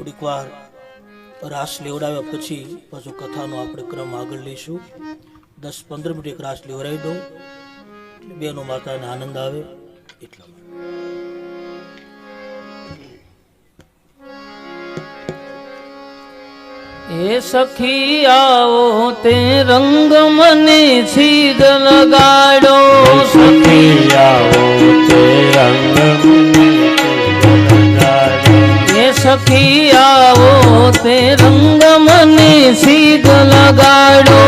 થોડીક વાર રાસ લેવડાવ્યા પછી પાછો કથાનો આપણે ક્રમ આગળ લઈશું. 10-15 મિનિટ એક રાસ લેવડાવી દઉં એટલે બેનો માતાને આનંદ આવે એટલા માટે. એ સખી આવો તે રંગ મને છીદ લગાડો. સખી આવો તે રંગ એ સખી આવો તે રંગ મને છીદ લગાડો.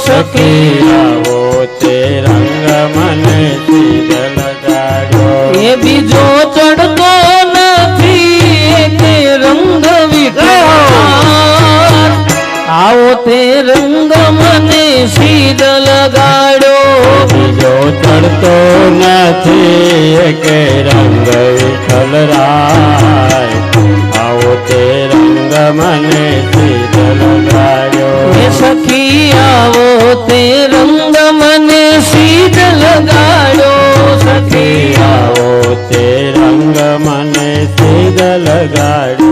સખી આવો તે રંગ મને છીદ લગાડો. એ બીજો ચડતો નથી તે રંગ વિકાર. આવો તે રંગ મને છીદ લગાડો. બીજો ચડતો નથી કે રંગ વિઠ્ઠલ રાય. આવો તે રંગ મને છીદ લગાડો. એ સખી આવો તે રંગ મને છીદ લગાડો. સખી આવો તે રંગ મને છીદ લગાડો.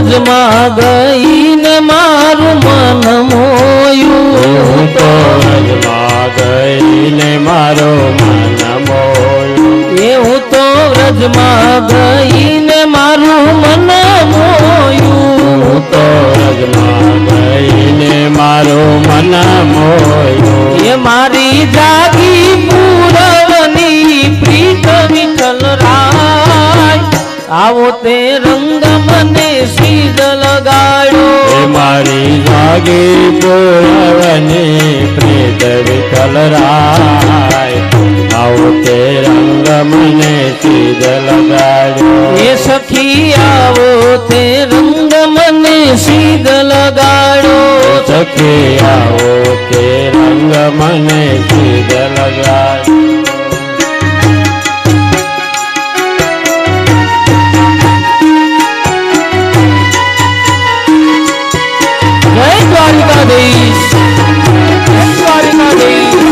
વ્રજમાં ગઈને મારું મન મોયું. તો વ્રજમાં ગઈને મારો મન મોયું. એવું તો વ્રજમાં ગઈને મારું મન મોયું. તો વ્રજમાં ગઈને મારો મન મોયું. એ મારી જાગી પૂરવની પ્રીત વિઠ્ઠલ રાય. આવો તે રંગ મને છીદ લગાડો. એ મારી જાગી પુરવની પ્રીત વિઠ્ઠલ રાય. આવો તે રંગ મને છીદ લગાડો. એ સખી આવો તે રંગ મને છીદ લગાડો. સખી આવો તે રંગ મને છીદ લગાડો. જય દ્વારિકાધીશ, જય દ્વારિકાધીશ.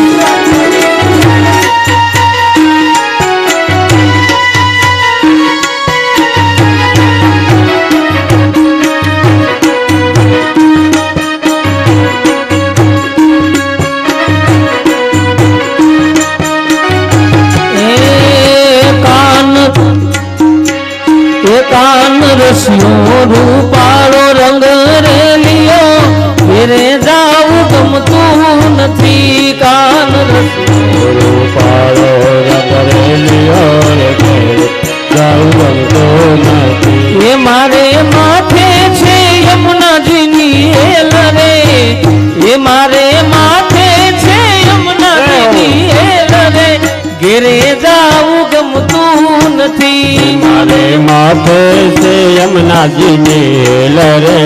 કાન રસિયો રૂપાળો રંગ રેલિયો. ઘેરે જાવું ગમતું નથી. કાન રસિયો રૂપાળો રંગ રેલિયો રે ઘેરે જાવું ગમતું નથી. એ મારે માથે છે યમુનાજીની હેલ રે. એ મારે માથે છે યમુનાજીની હેલ રે. ઘેરે જાવું ગમતું નથી. મારે માથે છે યમુનાજીની હેલ રે.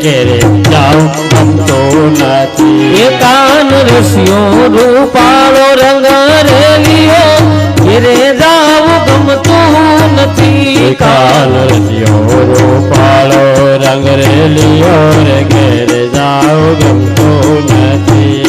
ઘેરે જાવું ગમતું નથી. એ કાન રસિયો રૂપાળો રંગ રેલિયો. ઘેરે જાવું ગમતું નથી. કાન રસિયો રૂપાળો રંગ રેલિયો રે ઘેરે જાવું ગમતું નથી.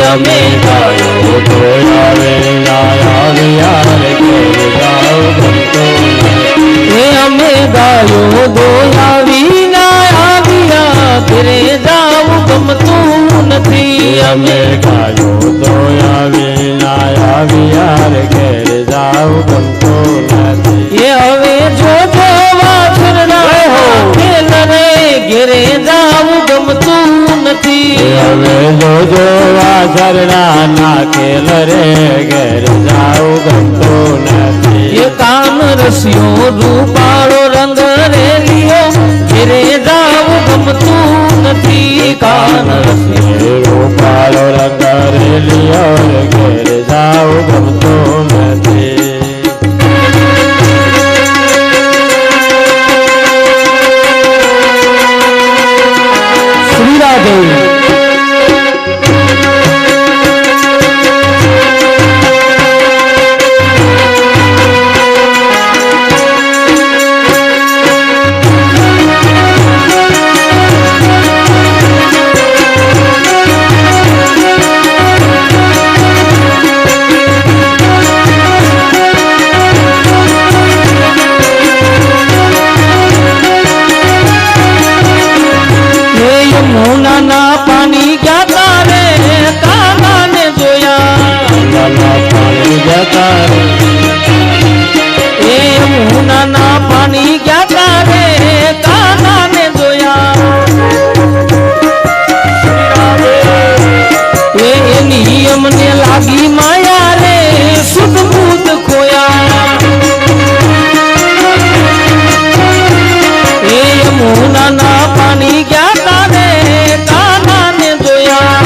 અમે ગાયો તો આવે આવ્યા રે ઘેરે જાવું ગમતું નથી. હે અમે ગાયો દોયાવી ના આવ્યા. ઘેરે જાવું ગમતું નથી. અમે ગાયો તો આવે આવ્યા રે ઘેરે જાવું ગમતું હવે જોજો વાસરડા નાખેલ રે ઘેર જાઉં ગમતું નથી. એ કાન રસિયો રૂપાળો રંગ રેલિયો ઘેરે જાવું ગમતું નથી. કાન રસિયો રૂપાળો રંગ રેલિયો રે ઘેર જાઉં ગમતું નથી. શ્રી રાધે. યમુનાના પાણી ગયા તારે કાનાને જોયા. પાણી જતા એ યમુનાના પાણી ગયા તારે કાનાને જોયા. એ એની અમને લાગી માયા રે શુદ્ધ બુદ્ધ ખોયા. એ યમુનાના પાણી ગયા તારે કાનાને જોયા.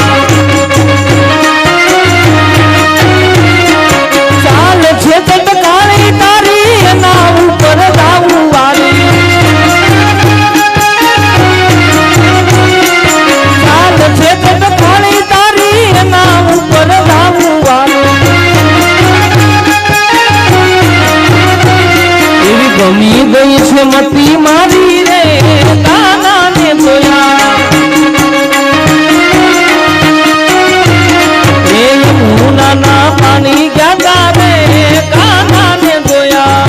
ચાલ છે તટકાળી તારી એના ઉપર દાવું વાળી. ચાલ છે તટકાળી તારી એના ઉપર દાવું વાળી. એવી ગમી ગઈ છે મતી મારી રે કાનાને જોયા. એ યમુનાના પાણી ગયા તારે કાનાને જોયા.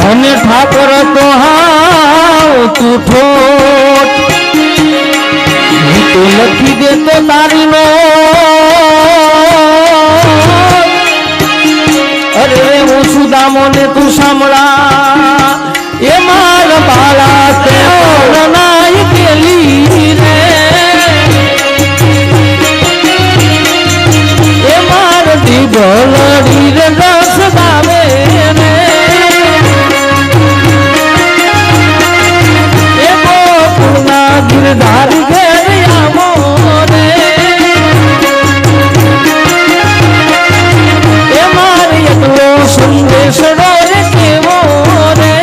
અને ઠાકોર તો હાવ તું ઠોટ. હું તો લખી દેતો તારી નો. અરે હું સુદામો ને તું સાંભળા. એ માર બાળા તે નાય ગેલી રે. એ માર દીભલડી રે રસ ગાવે રે. ગિરધાર ઘેર આવો રે. એ મારી એટલો સંદેશડો રે કેવો રે.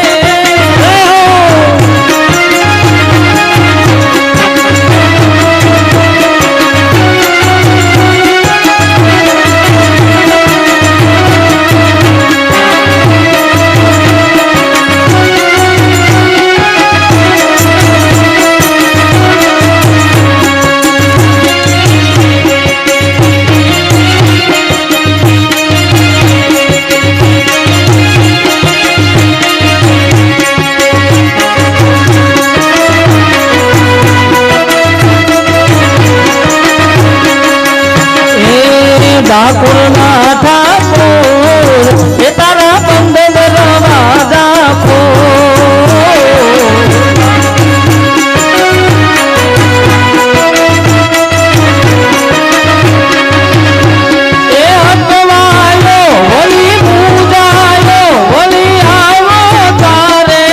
ઠાકોરના ઠાકોર એ તારા બંધ દરવાજા ખોલ. એ હતવાયો વળી પૂજાયો વળી આવ્યો તારે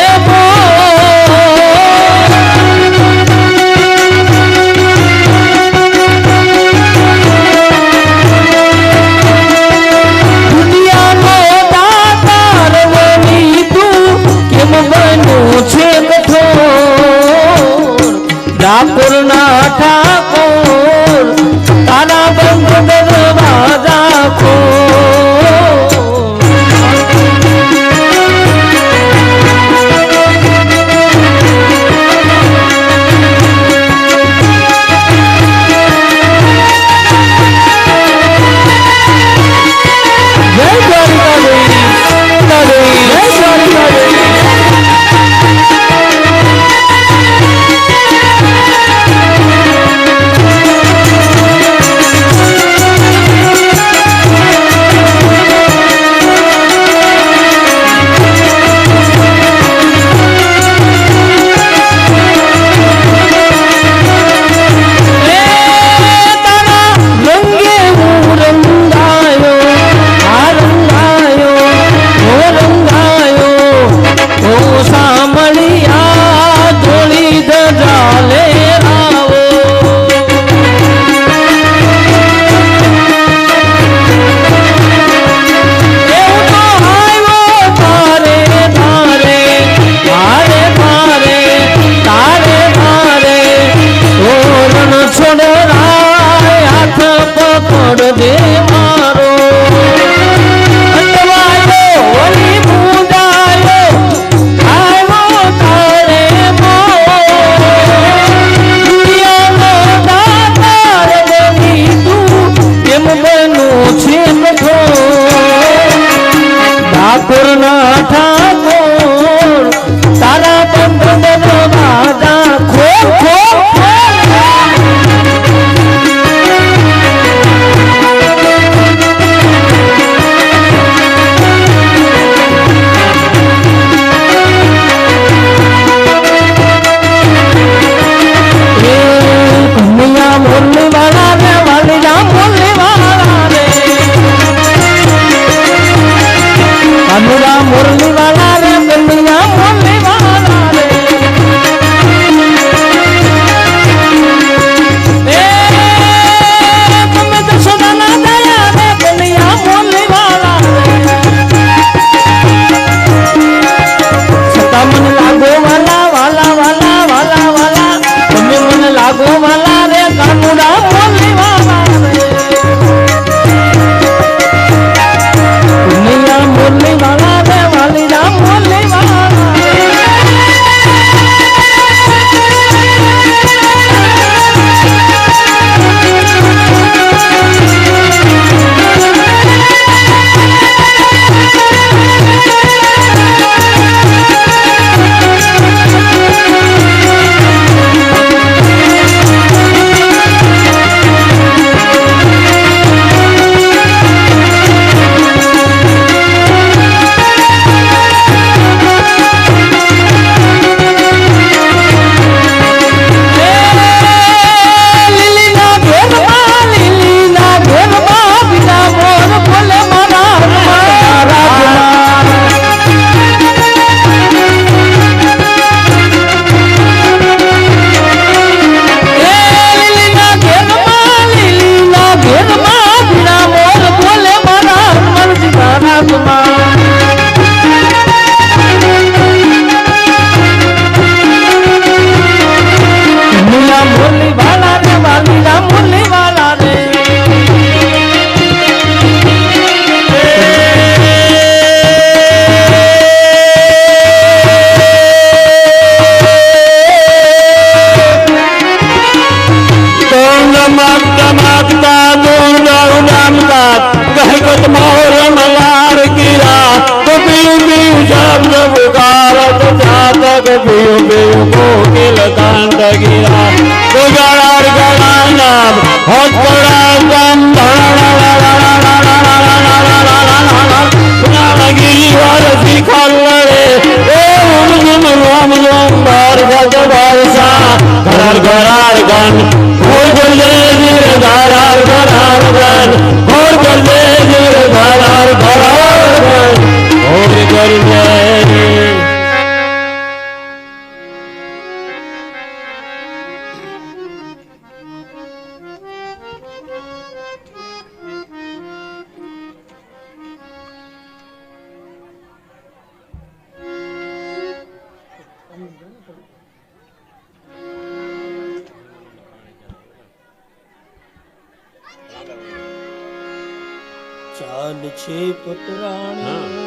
ચાલ છે પતરાણી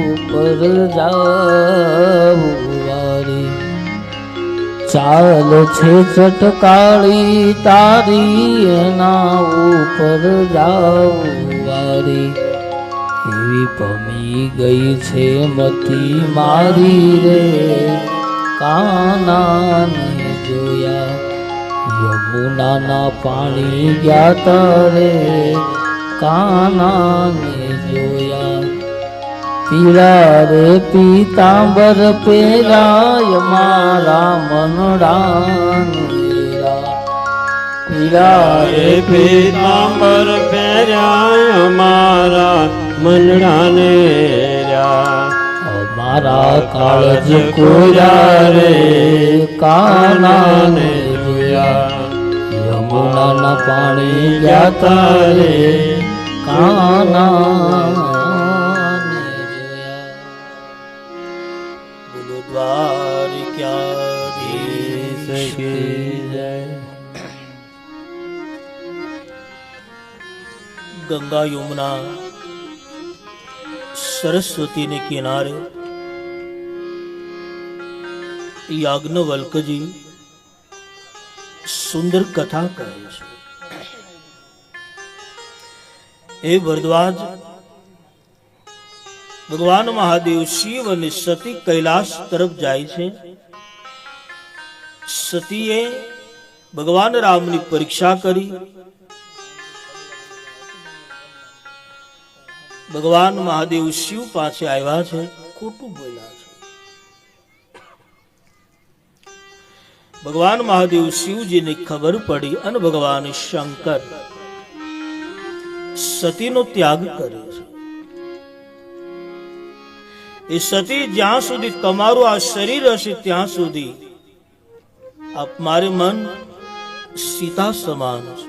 ઉપર જાવું વારી ચાલ છે ચટકાળી તારી એના ઉપર જાવું વારી એવી પમી ગઈ છે મતી મારી રે કાનાને જોયા યમુનાના પાણી ગયા તારે કાનાને જોયા પીળા રે પીતાંબર પેરાય મારા મનડાનેરા પીળા રે પીતાંબર પહેર્યા મારા મનડાને મારા કાળજ કોયા રે કાનાને જોયા યમુનાના પાણી ગયા તારે કાના દ્વારિકાધીશ કી જય. ગંગા યમુના સરસ્વતીને કિનારે યાજ્ઞવલ્કજી સુંદર કથા કહે છે. એ ભરદ્વાજ, ભગવાન મહાદેવ શિવ અને સતી કૈલાશ તરફ જાય છે. સતીએ ભગવાન રામની પરીક્ષા કરી. ભગવાન મહાદેવ શિવ પાસે આવ્યા છે, ખોટું બોલ્યા છે. ભગવાન મહાદેવ શિવજીને ખબર પડી અને ભગવાન શંકર સતીનો ત્યાગ કરે છે. એ સતી, જ્યાં સુધી તમારું આ શરીર હશે ત્યાં સુધી આપ મારે મન સીતા સમાન છે.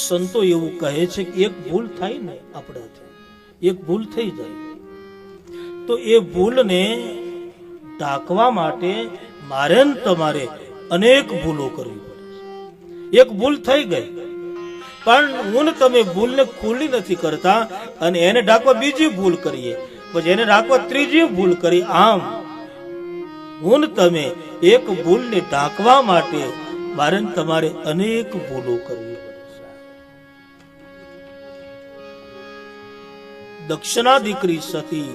સંતો એવું કહે છે કે એક ભૂલ થાય ને આપણાથી, એક ભૂલ થઈ જાય તો એ ભૂલને ઢાંકવા માટે મારે ને તમારે અનેક ભૂલો કરવી પડે છે. એક ભૂલ થઈ ગઈ પણ હું ને તમે ભૂલને ખુલ્લી નથી કરતા અને એને ઢાંકવા બીજી ભૂલ કરીએ, પછી એને ઢાંકવા ત્રીજી ભૂલ કરી. આમ હું ને તમે એક ભૂલને ઢાંકવા માટે મારે ને તમારે અનેક ભૂલો કરવી પડે છે. દક્ષના દીકરી સતી,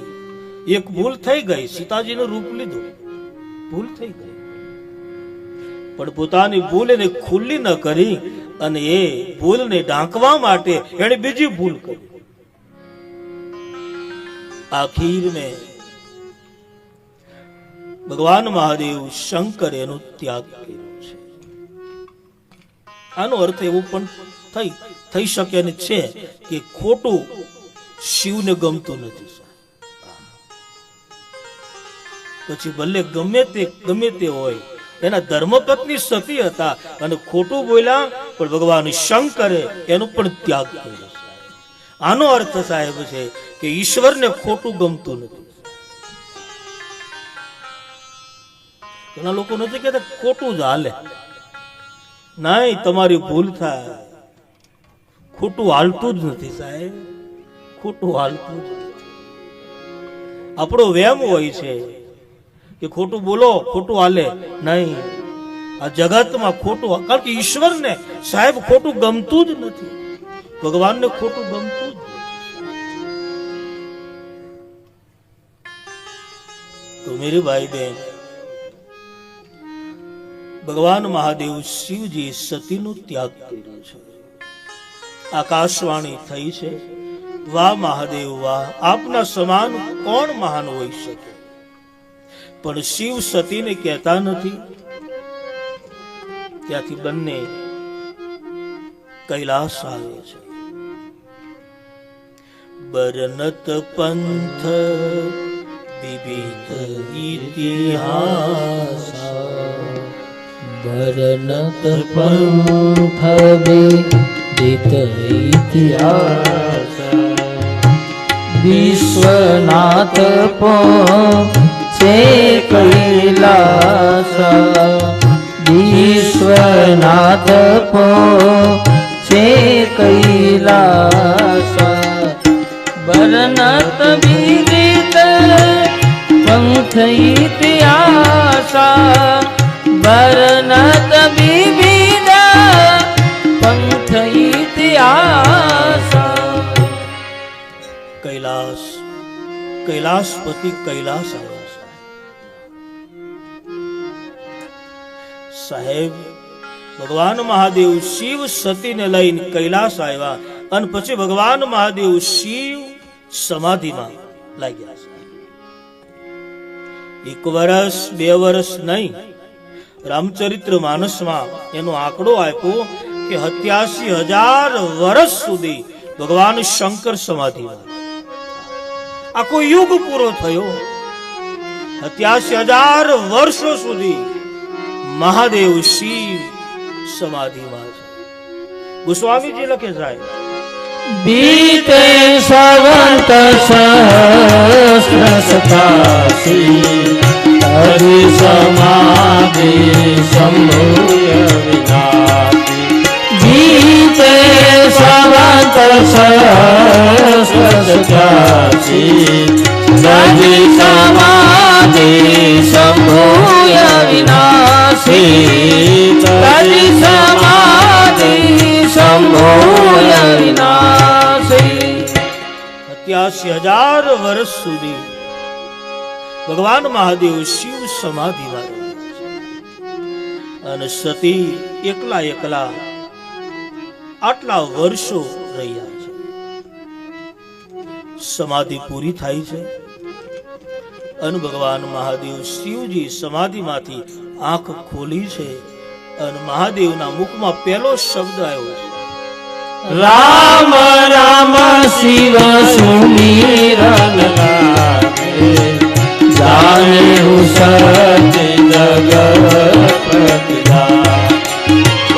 એક ભૂલ થઈ ગઈ, સીતાજીનું રૂપ લીધું, ભૂલ થઈ ગઈ પણ પોતાની ભૂલ એને ખુલ્લી ન કરી અને એ ભૂલને ઢાંકવા માટે એને બીજી ભૂલ કરી. આખીર મેં ભગવાન મહાદેવ શંકર એનો ત્યાગ કર્યો છે. આનો અર્થ એવો પણ થઈ શકે ને છે કે ખોટું શિવને ગમતું નથી. પછી ભલે ગમે તે હોય, એના ધર્મપત્ની સતી હતા અને ખોટું બોલ્યા પણ ભગવાન શંકરે એનો પણ ત્યાગ કર્યો. આનો અર્થ સાહેબ છે કે ઈશ્વરને ખોટું ગમતું નથી. ઘણા લોકો નથી કહેતા ખોટું જ હાલે. નહીં, તમારી ભૂલ થાય, ખોટું હાલતું જ નથી સાહેબ, ખોટું હાલતું જ નથી. આપણો વેમ હોય છે કે ખોટું બોલો, ખોટું હાલે. નહીં, આ જગતમાં ખોટું, કારણ કે ઈશ્વરને સાહેબ ખોટું ગમતું જ નથી, ભગવાનને ખોટું ગમતું જ નથી. તો મેરી ભાઈ બહેન, ભગવાન મહાદેવ શિવજી સતીનો ત્યાગ કર્યો છે. આકાશવાણી થઈ છે, વાહ મહાદેવ વાહ, આપના સમાન કોણ મહાન હોઈ શકે. પણ શિવ સતીને કહેતા નથી. ત્યાંથી બંને કૈલાસ આવે છે. બરનત પંથ વિવિધ ઇતિહાસ, બરનત પંથ વિદિત ઇતિહાસ, વિશ્વનાથ પહોંચે કૈલાસ, નાદ છે કૈલાસ બરનત વિવિધ પંથ ઇતિહાસ બરનત વિવિધ પંથ ઇતિહાસ કૈલાસ કૈલાસપતિ કૈલાસ આવ્યા સાહેબ ભગવાન મહાદેવ શિવ સતીને લઈને કૈલાસ આવ્યા અને પછી ભગવાન મહાદેવ શિવ સમાધિમાં લાગ્યા છે. 1 વર્ષ 2 વર્ષ નહીં, રામચરિત્ર માનસમાં એનો આંકડો આપ્યો કે 87,000 વર્ષ સુધી ભગવાન શંકર સમાધિમાં. આખો યુગ પૂરો થયો. 87,000 વર્ષો સુધી મહાદેવ શિવ સમાધિમાં છે. ગોસ્વામીજી લખે સાહેબ, बीते संवत सहस्र सतासी हरि समाधि सम्भूय विनाशी बीते संवत सहस्र सतासी हरि समाधि सम्भूय विनाशी हरि समाधि सम्भूय विनाशी 87,000 વર્ષ સુધી ભગવાન મહાદેવ શિવ સમાધિમાં રહ્યા અને સતી એકલા આટલા વર્ષો રહ્યા છે. સમાધિ પૂરી થાય છે અને ભગવાન મહાદેવ શિવજી સમાધિમાંથી આંખ ખોલી છે અને મહાદેવના મુખમાં પહેલો શબ્દ આવ્યો છે, राम राम शिव सुमिरन लागे जाने सत्य जगत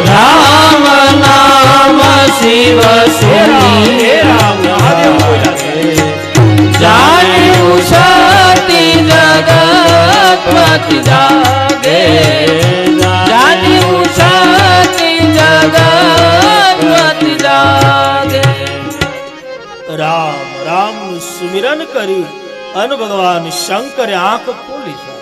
राम नाम शिव सुमिरन लागे जाने सत्य जगत जागे जाने सत्य जगत રામ રામ નું સુમિરન કરી અને ભગવાન શંકરે આંખ ખોલી છે.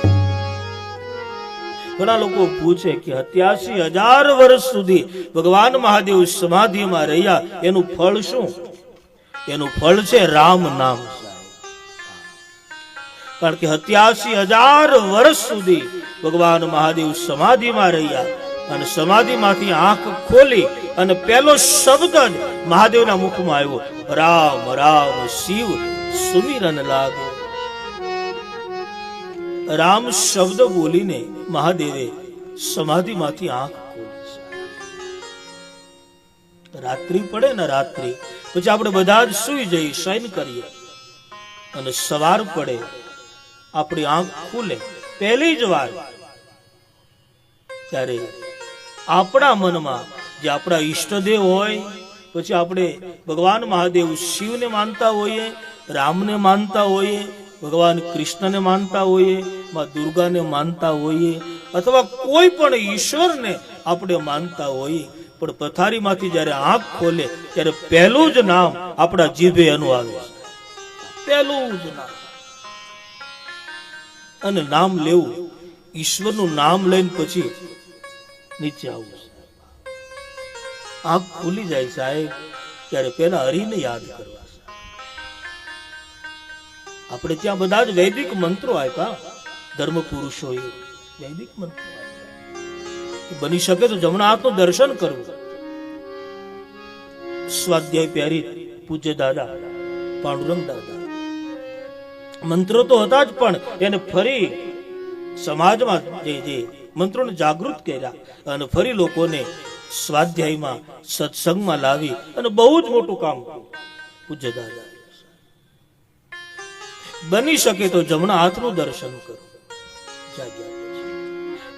ઘણા લોકો પૂછે કે 87,000 વર્ષ સુધી ભગવાન મહાદેવ સમાધિમાં રહ્યા, એનું ફળ શું? એનું ફળ છે રામ નામ. કારણ કે 87,000 વર્ષ સુધી ભગવાન મહાદેવ સમાધિમાં રહ્યા અને સમાધિમાંથી આંખ ખોલી અને પહેલો શબ્દ જ મહાદેવના મુખમાં આવ્યો, રામ રામ શિવ સુમિરન લાગે. રામ શબ્દ બોલીને મહાદેવે સમાધિમાંથી આંખ ખોલી. રાત્રિ પડે ને, રાત્રિ પછી આપણે બધા જ સુઈ જઈએ, શયન કરીએ અને સવાર પડે આપણી આંખ ખુલે પહેલી જ વાર, ત્યારે આપણા મનમાં જે આપણા ઈષ્ટદેવ હોય, પછી આપણે ભગવાન મહાદેવ શિવને માનતા હોઈએ, રામને માનતા હોઈએ, ભગવાન કૃષ્ણને માનતા હોઈએ, માં દુર્ગાને માનતા હોઈએ, અથવા કોઈ પણ ઈશ્વરને આપણે માનતા હોઈએ, પણ પથારીમાંથી જ્યારે આંખ ખોલે ત્યારે પહેલું જ નામ આપણા જીભે એનું આવે છે, પહેલું જ નામ. અને નામ લેવું, ઈશ્વરનું નામ લઈને પછી નીચે આવવું. આંખ ખુલી જાય સાહેબ ત્યારે પેલા હરિને યાદ કરવા. આપણે ત્યાં બધા જ વૈદિક મંત્રો આપ્યા, ધર્મ પુરુષોએ વૈદિક મંત્રો આપ્યા. બની શકે તો જમણા હાથનું દર્શન કરવું. સ્વાધ્યાય પ્યારી પૂજ્ય દાદા પાંડુરંગ દાદા મંત્રો તો હતા જ, પણ એને ફરી સમાજમાં જે મંત્રોને જાગૃત કર્યા અને ફરી લોકોને સ્વાધ્યાયમાં સત્સંગમાં લાવી અને બહુ જ મોટું કામ કર્યું પૂજ્ય દાદા. બની શકે તો જમણા હાથનું દર્શન કરો.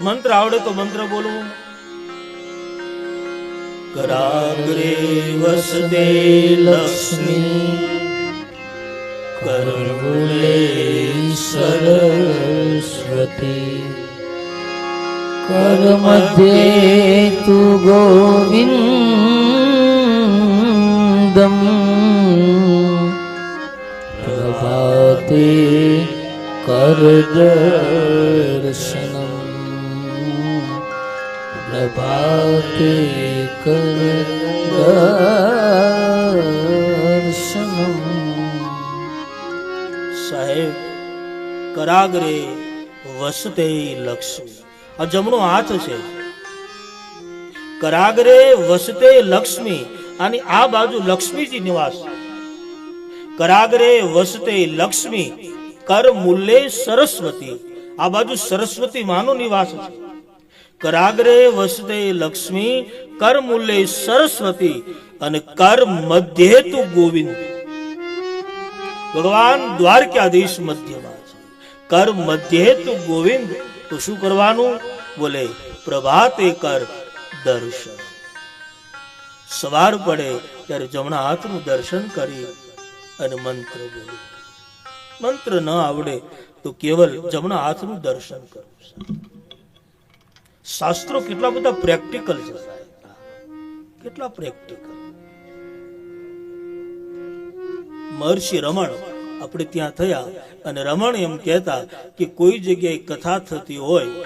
મંત્ર આવડે તો મંત્ર બોલવું. કરાગ્રે વસદે લક્ષ્મી કરમૂલે સરસ્વતી कर मध्ये तु गोविन्दम् प्रभाते कर दर्शनम् प्रभाते कर दर्शनम् સાહેબ કરાગ્રે વસતે લક્ષ્મી આ જમણો હાથ છે કરાગ્રે વસતે લક્ષ્મી અને આ બાજુ લક્ષ્મીજી નિવાસ કરાગ્રે વસતે લક્ષ્મી કર મૂલ્યે સરસ્વતી આ બાજુ સરસ્વતી માનો નિવાસ છે કરાગ્રે વસતે લક્ષ્મી કર મૂલ્યે સરસ્વતી અને કર મધ્યે તુ ગોવિંદ ભગવાન દ્વારકાધીશ મધ્યમાં છે કર મધ્યે તુ ગોવિંદ તો શું કરવાનું બોલે પ્રભાતે કર દર્શન સવાર પડે ત્યારે જમણા હાથનું દર્શન કરી અને મંત્ર બોલે મંત્ર ન આવડે તો કેવલ જમણા હાથનું દર્શન કરવું શાસ્ત્રો કેટલા બધા પ્રેક્ટિકલ છે સાહેબ કેટલા પ્રેક્ટિકલ મહર્ષિ રમણ આપણે ત્યાં થયા અને રમણ એમ કહેતા કે કોઈ જગ્યાએ કથા થતી હોય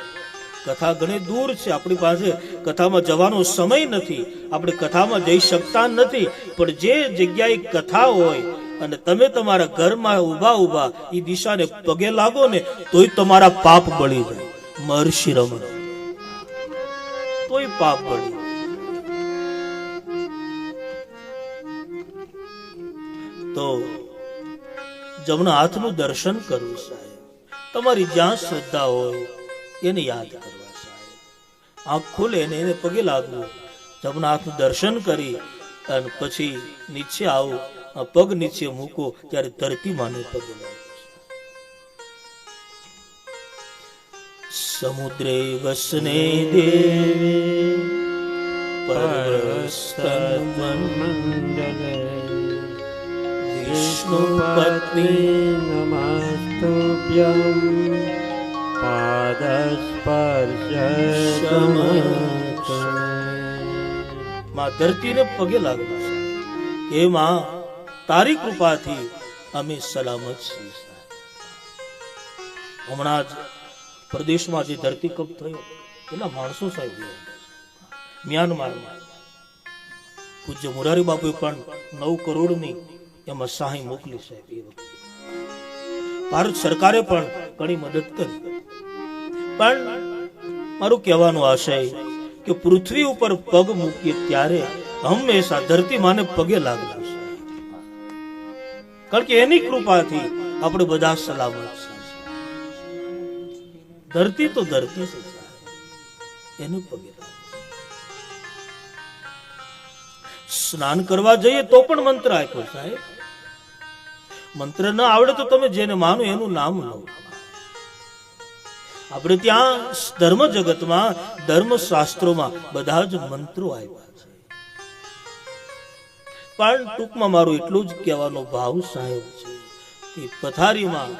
કથા ઘણી દૂર છે આપણી પાસે કથામાં જવાનો સમય નથી આપણે કથામાં જઈ શકતા નથી પણ જે જગ્યાએ કથા હોય અને તમે તમારા ઘરમાં ઊભા ઊભા એ દિશાને પગે લાગો ને તોય તમારા પાપ બળી જાય મહર્ષિ રમણ તોય પાપ બળી તો જમણા હાથનું દર્શન કરવું સાહેબ તમારી જ્યાં શ્રદ્ધા હોય એને યાદ કરવા સાહેબ આંખ ખોલે ને એને પગે લાગવું જમણા હાથનું દર્શન કરી અને પછી નીચે આવો પગ નીચે મૂકો ત્યારે ધરતી માને પગે લાગવું સમુદ્રે વસને દેવી પરસ્તન મંડલે વિષ્ણુ પત્ની નમસ્તુભ્યં પાદસ્પર્શમ માં ધરતીને પગે લાગવા કે માં તારી કૃપાથી અમે સલામત છીએ હમણાં જ પ્રદેશમાં જે ધરતીકંપ થયો કેટલા માણસો સાહેબ મ્યાનમારમાં પૂજ્ય મોરારી બાપુએ પણ 9 કરોડની એમાં સહાય મોકલી સાહેબ એ વખતે ભારત સરકારે પણ ઘણી મદદ કરી પણ મારું કહેવાનું આશય કે પૃથ્વી ઉપર પગ મૂકીએ ત્યારે હંમેશા ધરતી માને પગે લાગવું કારણ કે એની કૃપાથી આપણે બધા સલામત છે ધરતી તો ધરતી છે એનું પગે સ્નાન કરવા જઈએ તો પણ મંત્ર આપ્યો સાહેબ મંત્ર ન આવડે તો તમે જેને માનો એનું નામ લો આપણે ત્યાં ધર્મ જગતમાં ધર્મ શાસ્ત્રોમાં બધા જ મંત્રો આવ્યા છે પણ ટૂંકમાં મારું એટલું જ કહેવાનો ભાવ સાહેબ છે કે પથારીમાં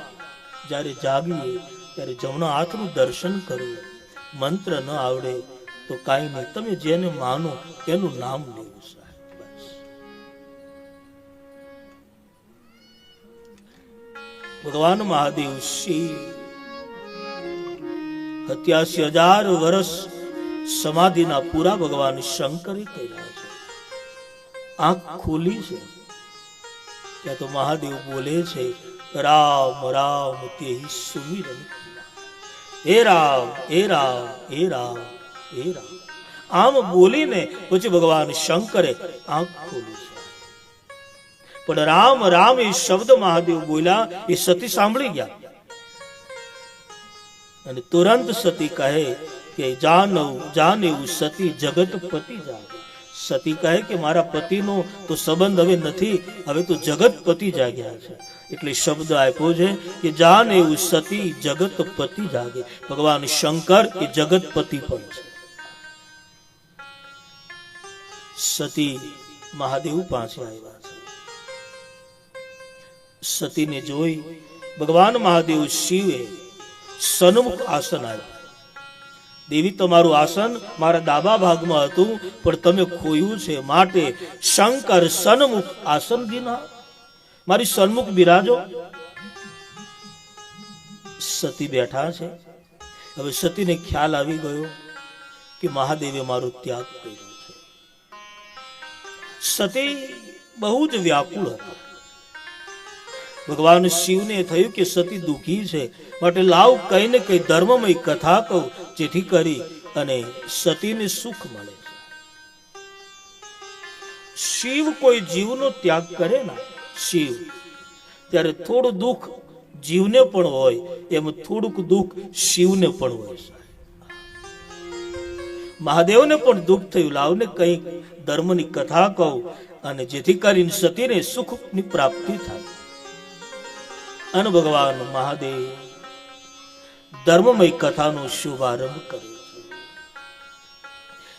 જ્યારે જાગીએ ત્યારે જમણા હાથનું દર્શન કરવું મંત્ર ન આવડે તો કાંઈ નહીં તમે જેને માનો એનું નામ લેવું સાહેબ બસ ભગવાન મહાદેવ શિવ 87,000 વર્ષ સમાધિના પૂરા ભગવાન શંકરે કર્યા છે આંખ ખોલી છે ત્યાં તો મહાદેવ બોલે છે રામ રામ તે સુમિરન હે રામ હે રામ હે રામ હે રામ આમ બોલીને પછી ભગવાન શંકરે આંખ ખોલી છે પણ રામ રામ એ શબ્દ મહાદેવ બોલ્યા એ સતી સાંભળી ગયા અને તુરંત સતી કહે કે જાનેવું સતી જગત પતિ જાગે સતી કહે કે મારા પતિનો તો સંબંધ હવે નથી હવે તો જગત પતિ જાગ્યા છે એટલે શબ્દ આપ્યો છે કે જાનેવું સતી જગત પતિ જાગે ભગવાન શંકર એ જગત પતિ પણ છે સતી મહાદેવ પાસે આવ્યા છે સતીને જોઈ ભગવાન મહાદેવ શિવે સન્મુખ આસન આપ્યું દેવી તમારું આસન મારા ડાબા ભાગમાં હતું પણ તમે ખોયું છે, માટે શંકર સન્મુખ આસન દીના, મારી સન્મુખ બિરાજો. સતી બેઠા છે. હવે સતીને ખ્યાલ આવી ગયો કે મહાદેવે મારો ત્યાગ કર્યો છે. સતી બહુ જ વ્યાકુળ હતા. ભગવાન શિવને થયું કે સતી દુઃખી છે, માટે લાવ કઈ ને કઈ ધર્મમય કથા કહું, જેથી કરી અને સતીને સુખ મળે છે. શિવ કોઈ જીવનો ત્યાગ કરે ને શિવ, ત્યારે થોડું દુઃખ જીવને પણ હોય, એમ થોડુંક દુઃખ શિવને પણ હોય. મહાદેવને પણ દુઃખ થયું, લાવને કંઈક ધર્મની કથા કહું અને જેથી કરીને સતીને સુખની પ્રાપ્તિ થાય. અને ભગવાન મહાદેવ ધર્મમય કથાનો શુભારંભ કરે છે.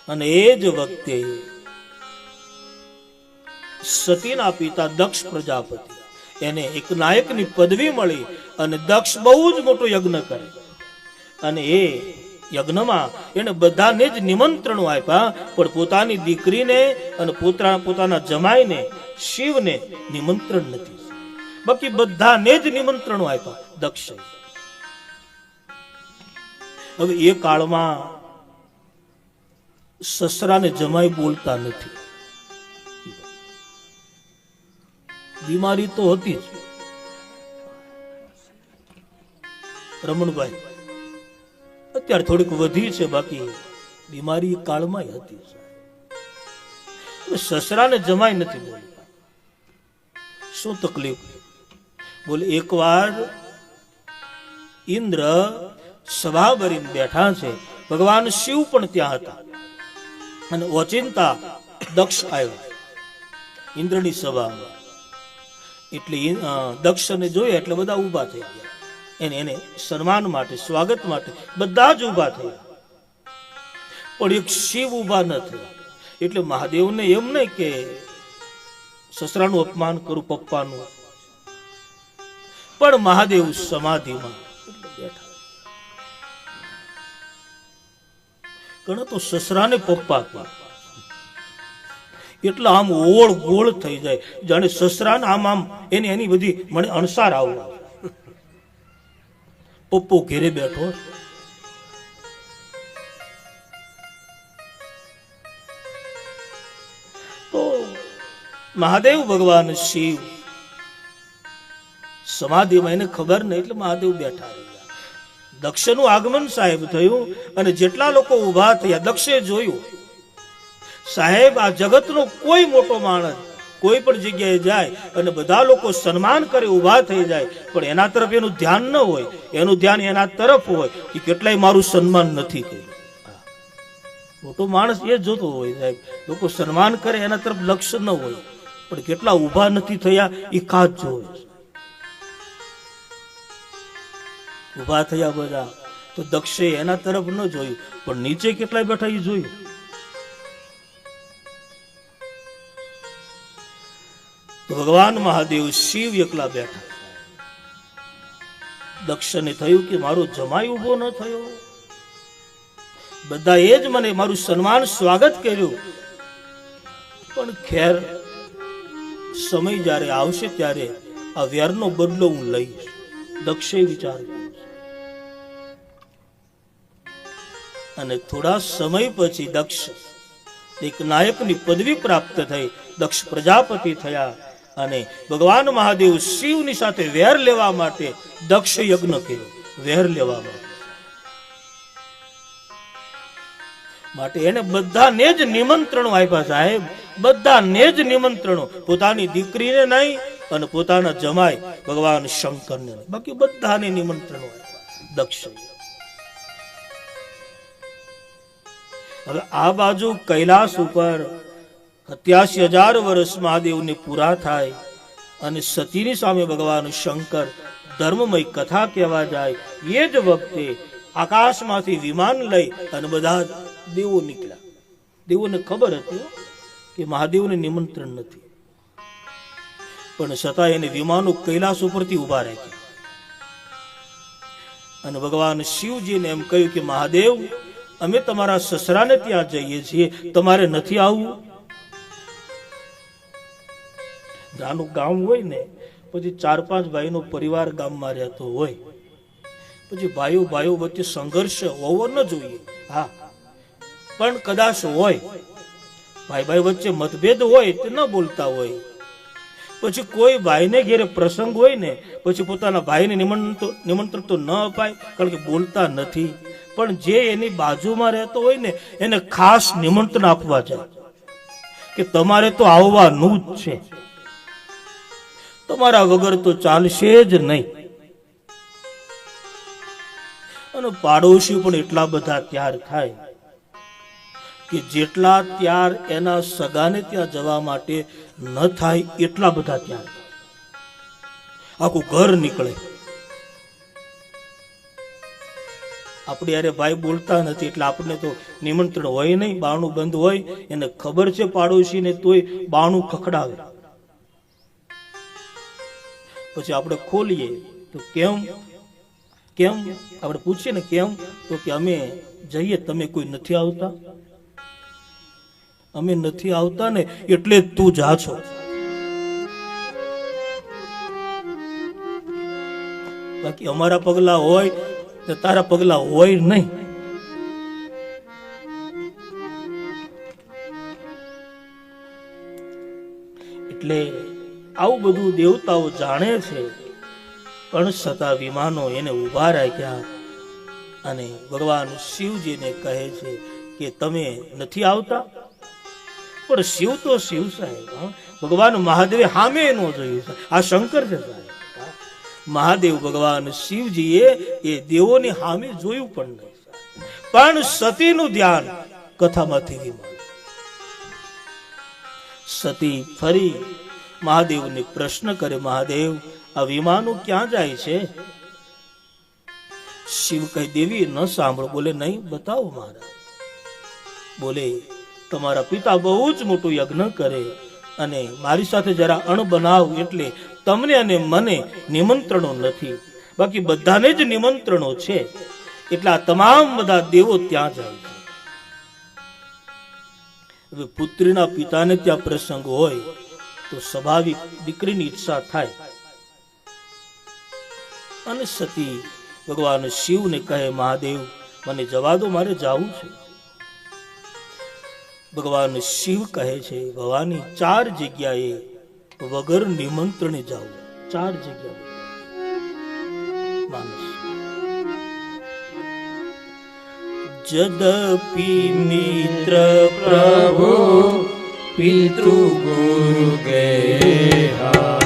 અને એ જ વખતે સતીના પિતા દક્ષ પ્રજાપતિ, એને એક નાયકની પદવી મળી અને દક્ષ બહુ જ મોટો યજ્ઞ કરે. અને એ યજ્ઞમાં એને બધાને જ નિમંત્રણો આપ્યા, પણ પોતાની દીકરીને અને પોતાના જમાઈને શિવને નિમંત્રણ નથી. બાકી બધાને જ નિમંત્રણો આપ્યા દક્ષે. હવે એ કાળમાં સસરાને જમાઈ બોલતા નથી. બીમારી તો હતી જ. રમણભાઈ અત્યારે થોડીક વધી છે, બાકી બીમારી કાળમાં હતી. સસરાને જમાઈ નથી બોલતા. શું તકલીફ? બોલે એકવાર ઇન્દ્ર સભા ભરીને બેઠા છે, ભગવાન શિવ પણ ત્યાં હતા અને ઓચિંતા દક્ષ આવ્યો ઇન્દ્રની સભામાં. એટલે દક્ષને જોયા એટલે બધા ઊભા થઈ ગયા. એને સન્માન માટે, સ્વાગત માટે બધા જ ઊભા થયા, પણ એક શિવ ઊભા ન થયા. એટલે મહાદેવને એમ નહીં કે સસરાનું અપમાન કરું, પપ્પાનું, પણ મહાદેવ સમાધિમાં બેઠા. ઘણા તો સસરાને પપ્પા કહે, એટલે આમ ઓળ ગોળ થઈ જાય, જાણે સસરાને આમ એની બધી મને અણસાર આવવા. પપ્પો ઘેરે બેઠો, તો મહાદેવ ભગવાન શિવ સમાધિમાં, એને ખબર નહીં એટલે મહાદેવ બેઠા રહ્યા. દક્ષનું આગમન સાહેબ થયું અને જેટલા લોકો ઉભા થયા, દક્ષે જોયું સાહેબ આ જગતનો કોઈ મોટો માણસ કોઈ પણ જગ્યાએ જાય અને બધા લોકો સન્માન કરે, ઉભા થઈ જાય, પણ એના તરફ એનું ધ્યાન ન હોય, એનું ધ્યાન એના તરફ હોય કે કેટલાય મારું સન્માન નથી કર્યું. મોટો માણસ એ જોતો હોય સાહેબ, લોકો સન્માન કરે એના તરફ લક્ષ્ય ન હોય, પણ કેટલા ઉભા નથી થયા એ ખાસ જોવે. ઉભા થયા બધા, તો દક્ષે એના તરફ ન જોયું, પણ નીચે કેટલાય બેઠા એ જોયું. તો ભગવાન મહાદેવ શિવ એકલા બેઠા. દક્ષને થયું કે મારો જમાઈ ઉભો ન થયો, બધા એ જ મને મારું સન્માન સ્વાગત કર્યું, પણ ખેર સમય જ્યારે આવશે ત્યારે આ વેરનો બદલો હું લઈશ. દક્ષે વિચાર કર્યો. અને થોડા સમય પછી દક્ષ એક નાયકની પદવી પ્રાપ્ત થઈ, દક્ષ પ્રજાપતિ થયા. અને ભગવાન મહાદેવ શિવની સાથે વેર લેવા માટે દક્ષ યજ્ઞ કર્યો, વેર લેવા માટે એને બધાને જ નિમંત્રણો આપ્યા સાહેબ, બધાને જ નિમંત્રણો, પોતાની દીકરીને નહીં અને પોતાના જમાઈ ભગવાન શંકરને નહીં, બાકી બધાને નિમંત્રણો આપ્યા દક્ષ. હવે આ બાજુ કૈલાસ ઉપર 87,000 વર્ષ મહાદેવને પૂરા થાય અને સતીની સામે ભગવાન શંકર ધર્મમય કથા કહેવા જાય. એ જ વખતે આકાશમાંથી વિમાન લઈ અને બધા દેવો નીકળ્યા. દેવોને ખબર હતી કે મહાદેવને નિમંત્રણ નથી, પણ છતાં એને વિમાનો કૈલાસ ઉપરથી ઉભા રાખ્યા. અને ભગવાન શિવજીને એમ કહ્યું કે મહાદેવ અમે તમારા સસરાને ત્યાં જઈએ છીએ, તમારે નથી આવવું? નાનું ગામ હોય ને, પછી 4-5 ભાઈનો પરિવાર ગામમાં રહેતો હોય, પછી ભાઈઓ ભાઈઓ વચ્ચે સંઘર્ષ હોવો ન જોઈએ. હા, પણ કદાચ હોય, ભાઈ ભાઈ વચ્ચે મતભેદ હોય તે ન બોલતા હોય, પછી કોઈ ભાઈને ઘેરે પ્રસંગ હોય ને, પછી પોતાના ભાઈને નિમંત્રણ તો ન અપાય, કારણ કે બોલતા નથી. પણ જે એની બાજુમાં રહેતો હોય ને, એને ખાસ નિમંત્રણ આપવા જાય કે તમારે તો આવવાનું જ છે, તમારા વગર તો ચાલશે જ નહીં. અને પાડોશી પણ એટલા બધા તૈયાર થાય કે જેટલા ત્યાર એના સગાને ત્યાં જવા માટે ન થાય એટલા બધા તૈયાર થાય. આખું ઘર નીકળે. આપણે યારે ભાઈ બોલતા નથી એટલે આપણને તો નિમંત્રણ હોય નહીં, બારણું બંધ હોય, એને ખબર છે પાડોશીને, તોય બારણું ખખડાવે. પછી આપણે ખોલીએ તો કેમ કેમ આપણે પૂછીએ ને કેમ, તો કે અમે જઈએ, તમે કોઈ નથી આવતા? અમે નથી આવતા ને એટલે તું જા છો. બાકી અમારા પગલા હોય તો તારા પગલા હોય નહીં. એટલે આવું બધું દેવતાઓ જાણે છે, પણ છતાં વિમાનો એને ઉભા રાખ્યા અને ભગવાન શિવજીને કહે છે કે તમે નથી આવતા? પણ શિવ તો શિવ સાહેબ, ભગવાન મહાદેવે સામે ન જોયું છે. આ શંકર છે સાહેબ. મહાદેવ ભગવાન શિવજીએ એ દેવોની સામે જોયું પણ નહીં, પણ સતીનું ધ્યાન કથામાંથી વિમાન. સતી ફરી મહાદેવને પ્રશ્ન કરે, મહાદેવ આ વિમાનો ક્યાં જાય છે? શિવ કહે, દેવી ન સાંભળો. બોલે, નહીં, બતાવો મહારાજ. બોલે, તમારા પિતા બહુ જ મોટું યજ્ઞ કરે અને મારી સાથે જરા અણ બનાવ, એટલે તમને અને મને નિમંત્રણો નથી, બાકી બધાને જ નિમંત્રણો છે, એટલે આ તમામ બધા દેવો ત્યાં જાય છે. હવે પુત્રીના પિતાને ત્યાં પ્રસંગ હોય તો સ્વાભાવિક દીકરીની ઈચ્છા થાય. અને સતી ભગવાન શિવને કહે, મહાદેવ મને જવા દો, મારે જવું છે. ભગવાન શિવ કહે છે, ભવાની 4 જગ્યાએ વગર નિમંત્રણે જાવ. 4 જગ્યાએ માનસ. જદપી મિત્ર પ્રભુ પિતૃ ગુરુ ગેહા,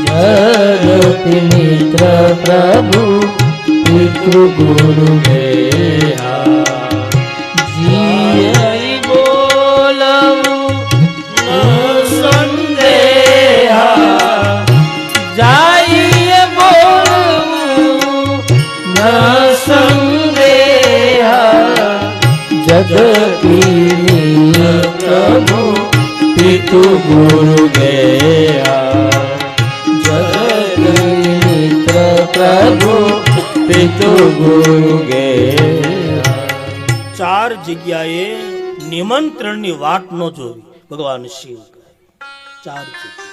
જદપી મિત્ર પ્રભુ પિતૃ ગુરુ ગેહા, જીય બોલવું ન સંદેહા, જાય બોલવું ન સંદેહા, જદપી પ્રભુ પિતૃ ગુરુ ગેહા, જદપી પ્રભુ પિતૃ ગુરુ ગેહા. 4 જગ્યાએ નિમંત્રણની વાટ ન જોવી. ભગવાન શિવ કહે 4 જગ્યા.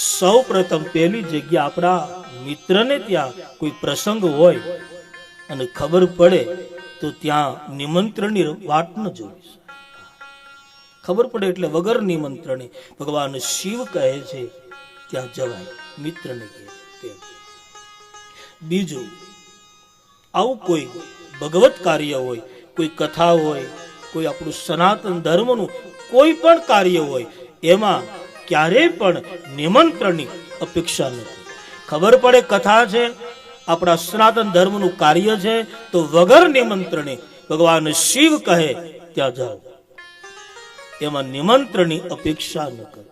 સૌ પ્રથમ પહેલી જગ્યા, આપણા મિત્રને ત્યાં કોઈ પ્રસંગ હોય અને ખબર પડે તો ત્યાં નિમંત્રણની વાટ ન જોવી. ખબર પડે એટલે વગર નિમંત્રણે ભગવાન શિવ કહે છે ત્યાં જવાય, મિત્રને કહે. બીજું, આવું કોઈ ભગવત કાર્ય હોય, કોઈ કથા હોય, કોઈ આપણું સનાતન ધર્મનું કોઈ પણ કાર્ય હોય, એમાં ક્યારેય પણ નિમંત્રણની અપેક્ષા નથી. ખબર પડે કથા છે, આપણા સનાતન ધર્મનું કાર્ય છે, તો વગર નિમંત્રણે ભગવાન શિવ કહે ત્યાં જાઓ. એમાં નિમંત્રણની અપેક્ષા ન કરો.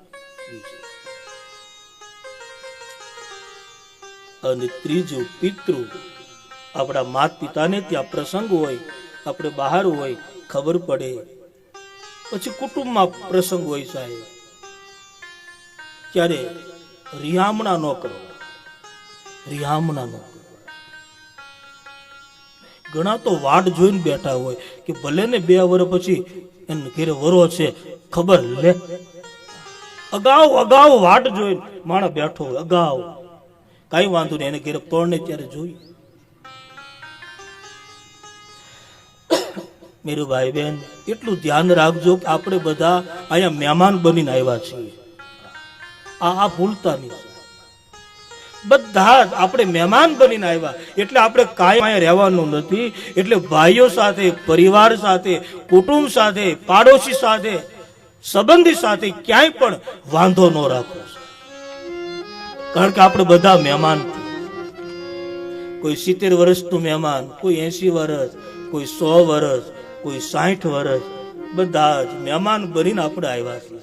અને ત્રીજું, પિતૃ, આપણા માતા પિતાને ત્યાં પ્રસંગ હોય, આપણે બહાર હોય, ખબર પડે, પછી કુટુંબમાં પ્રસંગ હોય સાહેબ, ત્યારે રિહામણા ન કરો. રિહામણા ન કરો. ઘણા તો વાટ જોઈને બેઠા હોય કે ભલે ને 2 વર્ષ પછી એને ઘેરે વરો છે ખબર લે. અગાઉ વાટ જોઈને માણસ બેઠો હોય, અગાઉ કઈ વાંધો નહીં, એને ઘેરે તોડને ત્યારે જોઈ. મેરું ભાઈ બહેન, એટલું ધ્યાન રાખજો કે આપણે બધા અહીંયા મહેમાન બનીને આવ્યા છીએ. આ ભૂલતા નહીં. બધા જ આપણે મહેમાન બનીને આવ્યા એટલે આપણે કાયમ અહીંયા રહેવાનું નથી. એટલે ભાઈઓ સાથે, પરિવાર સાથે, કુટુંબ સાથે, પાડોશી સાથે, સંબંધી સાથે ક્યાંય પણ વાંધો ન રાખવો. કારણ કે આપણે બધા મહેમાન. કોઈ 70 વર્ષનું મહેમાન, કોઈ 80 વર્ષ, કોઈ 100 વર્ષ, કોઈ 60 વર્ષ, બધા જ મહેમાન બનીને આપણે આવ્યા છીએ.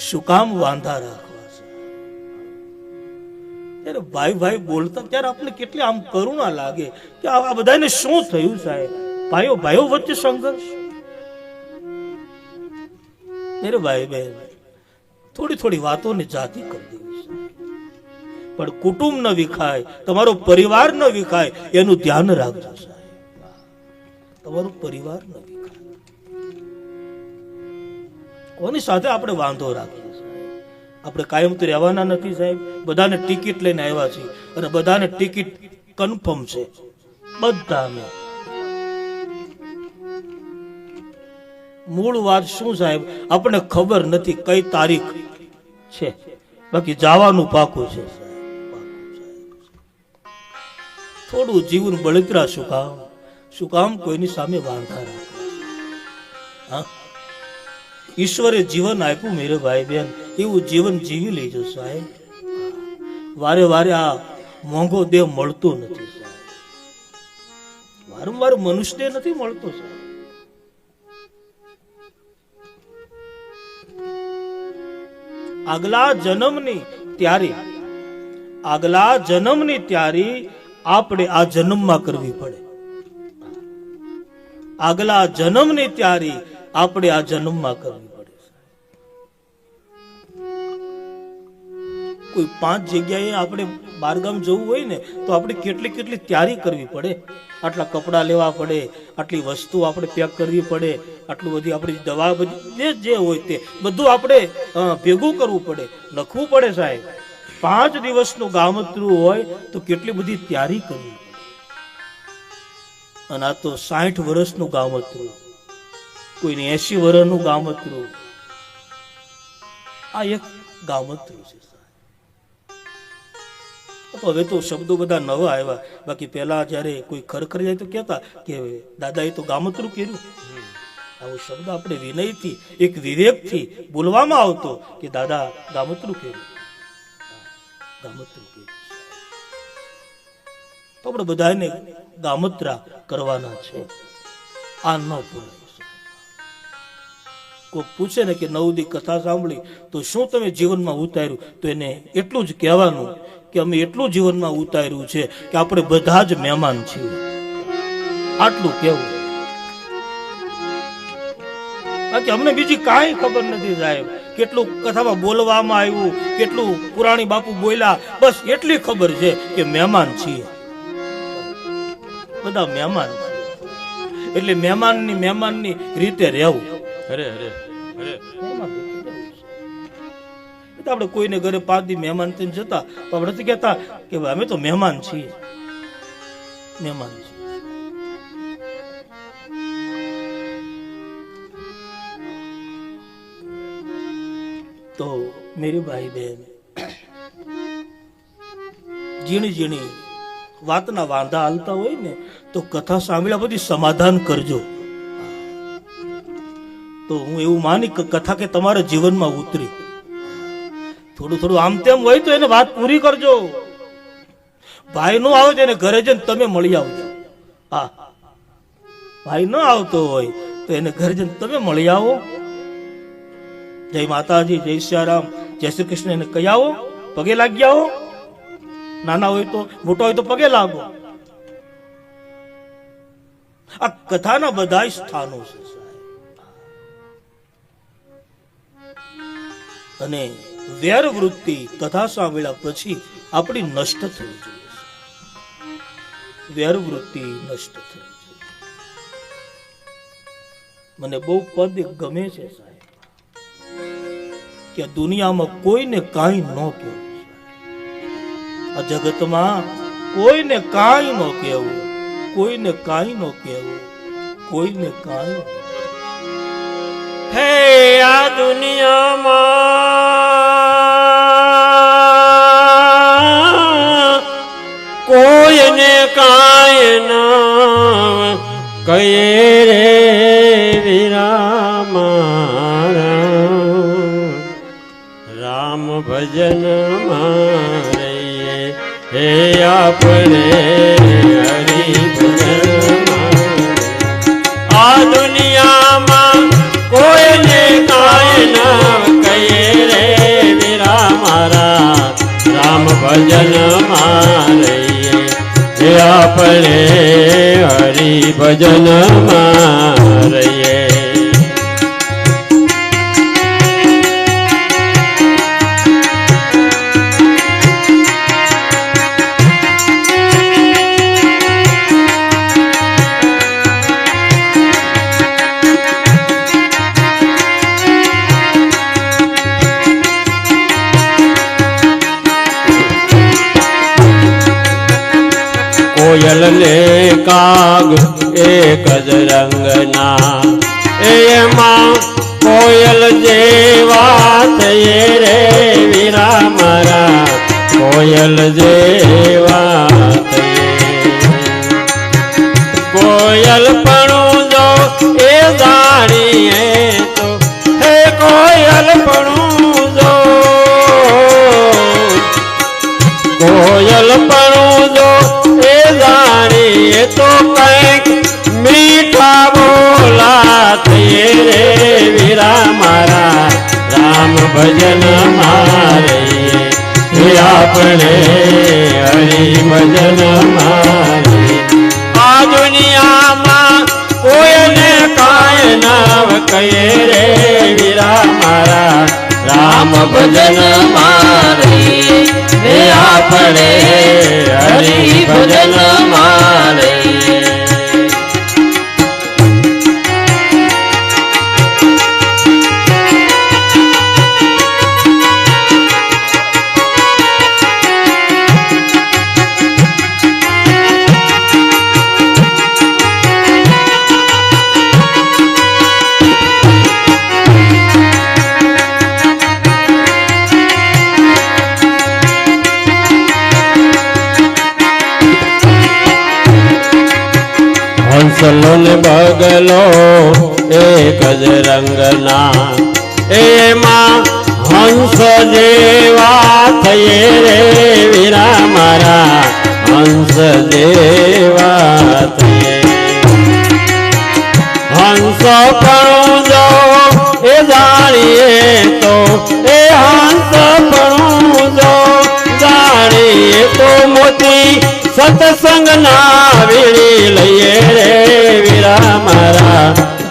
શું કામ વાંધા રાખવા? ત્યારે ભાઈ બોલતા ત્યારે આપણે કેટલી આમ કરુણા લાગે કે આ બધાને શું થયું સાહેબ? ભાઈઓ વચ્ચે સંઘર્ષ. મેરે ભાઈ બહેન, થોડી વાતોને જાતિ કરી દેવી છે, પણ કુટુંબ ન વિખાય, તમારો પરિવાર ન વિખાય એનું ધ્યાન રાખજો સાહેબ. તમારો પરિવાર ન વિખાય. કોની સાથે આપણે વાંધો રાખીએ? આપણે કાયમ તો રહેવાના નથી સાહેબ. બધાને ટિકિટ લઈને આવ્યા છીએ અને બધાને ટિકિટ કન્ફર્મ છે. બધાને. મૂળ વાત શું સાહેબ, આપણને ખબર નથી કઈ તારીખ છે, બાકી જવાનું પાકું છે. થોડું જીવન બળતરા શું કામ કોઈની સામે વાંધા રાખવા? ઈશ્વરે જીવન આપ્યું મેરે ભાઈ બહેન, એવું જીવન જીવી લેજો સાહેબ. વારે આ મોંઘો દેહ મળતો નથી સાહેબ. વારંવાર મનુષ્ય નથી મળતો સાહેબ. આગલા જન્મની તૈયારી આપણે આ જન્મમાં કરવી પડે. આગલા જન્મની તૈયારી આપણે આ જન્મમાં કરવી પડે. કોઈ 5 જગ્યાએ આપણે બહારગામ જવું હોય ને તો આપણે કેટલી તૈયારી કરવી પડે. આટલા કપડા લેવા પડે, આટલી વસ્તુ આપણે પેક કરવી પડે, આટલું બધી આપણી દવા બધી જે હોય તે બધું આપણે ભેગું કરવું પડે, લખવું પડે સાહેબ. 5 દિવસનું ગામતરું હોય તો કેટલી બધી તૈયારી કરવી પડે. અને આ તો 60 વર્ષનું ગામતરું, કોઈને 80 વર્ષનું ગામતરું. આ એક ગામતરું છે. હવે તો શબ્દો બધા નવા આવ્યા, બાકી પહેલા જયારે કોઈ ખરેખર જાય તો કહેતા કે દાદાએ તો ગામતરું કર્યું. આવો શબ્દ આપણે વિનયથી, એક વિવેકથી બોલવામાં આવતો કે દાદા ગામતરું કર્યું. તો આપણે બધાને ગામત્રા કરવાના છે. આ ન ભૂલાય. કોઈ પૂછે ને કે 9 દી કથા સાંભળી તો શું તમે જીવનમાં ઉતાર્યું, તો એને એટલું જ કહેવાનું કે અમે એટલું જીવનમાં ઉતાર્યું છે કે આપણે બધા જ મહેમાન છીએ. આટલું કેવું. બાકી અમને બીજી કાંઈ ખબર નથી સાહેબ. કેટલું કથામાં બોલવામાં આવ્યું, કેટલું પુરાણી બાપુ બોલ્યા, બસ એટલી ખબર છે કે મહેમાન છીએ. બધા મહેમાન છે. એટલે મહેમાનની રીતે રહેવું. આપણે કોઈને ઘરે 5 દી મહેમાન થઈને જતા તો આપણે નથી કહેતા કે અમે તો મહેમાન છીએ. તો મેરી ભાઈ બહેન, ઝીણી વાતના વાંધા હાલતા હોય ને તો કથા સાંભળ્યા પછી સમાધાન કરજો. તો હું એવું માની કે કથા કે તમારા જીવનમાં ઉતરી. થોડું આમ તેમ હોય તો એને વાત પૂરી કરજો. ભાઈ નો આવે તો એને ઘરે જઈને તમે મળી આવજો. હા, ભાઈ ન આવતો હોય તો એને ઘરે જઈને તમે મળી આવો. જય માતાજી, જય સિયારામ, જય શ્રી કૃષ્ણ એને કહી આવો, પગે લાગી આવો. નાના હોય તો, મોટા હોય તો પગે લાગો. આ કથાના બધા સ્થાનો છે અને વેર વૃત્તિ કથા સાંભળ્યા પછી આપણી નષ્ટ થઈ જોઈએ. વેરવૃત્તિ નષ્ટ થઈ છે. મને બહુ પદ એક ગમે છે સાહેબ, કે આ દુનિયામાં કોઈને કાંઈ ન કહેવું, આ જગતમાં કોઈને કાંઈ ન કહેવું, કોઈને કાંઈ ન કહેવું, કોઈને કાંઈ ન. હે આ દુનિયામાં કોઈને કાંઈ ના કહે રે વીરા મારા, રામ ભજન મારે હે આપણે હરિ ભજન. આ દુનિયામાં કોઈને કાંઈ ના કહે રે વીરા મારા, રામ ભજન મારે હે આપણે હરિ ભજન મારે. કોયલ ને કાગ એક જ રંગના, એમાં કોયલ જેવા થઈએ રે વીરા મારા, કોયલ જેવા થઈએ. કોયલ પણ જો એ જાણીએ તો, હે કોયલ પણ જો, કોયલ પણ જો એ જાણીએ તો કંઈક મીઠા બોલા થઈએ રે વીરા મારા, રામ ભજન મારે હે આપણે હરિ ભજન મારે. આ દુનિયામાં કોઈને કાંઈ ના કહે રે વીરા મારા, રામ ભજન મારે હે આપણે હરિ ભજન મારે. હંસલો ને બગલો એક જ રંગના, એમાં હંસ જેવા થઈએ રે વીરા મારા, હંસ જેવા થઈએ. હંસ પણ જો એ જાણીએ તો, એ હંસ પણ જો જાણીએ તો મોતી સત્સંગ ના વીણી લઈએ રે વીરા મારા,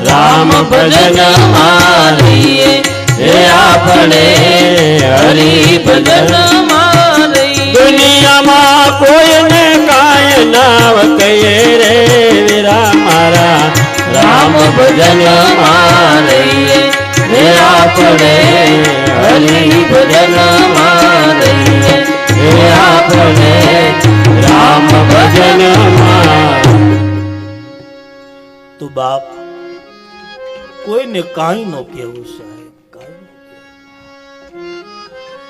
રામ ભજન મારીએ હે આપણે હરિ ભજન મારે. દુનિયામાં કોઈને કાંઈ ના કહીએ રે વીરા મારા, રામ ભજન મારીએ હે આપણે હરિ ભજન મારે હે આપણે રામ ભજન મારે. તો બાપ કોઈને કાંઈ ન કહેવું સાહેબ, કાંઈ ન કહેવું.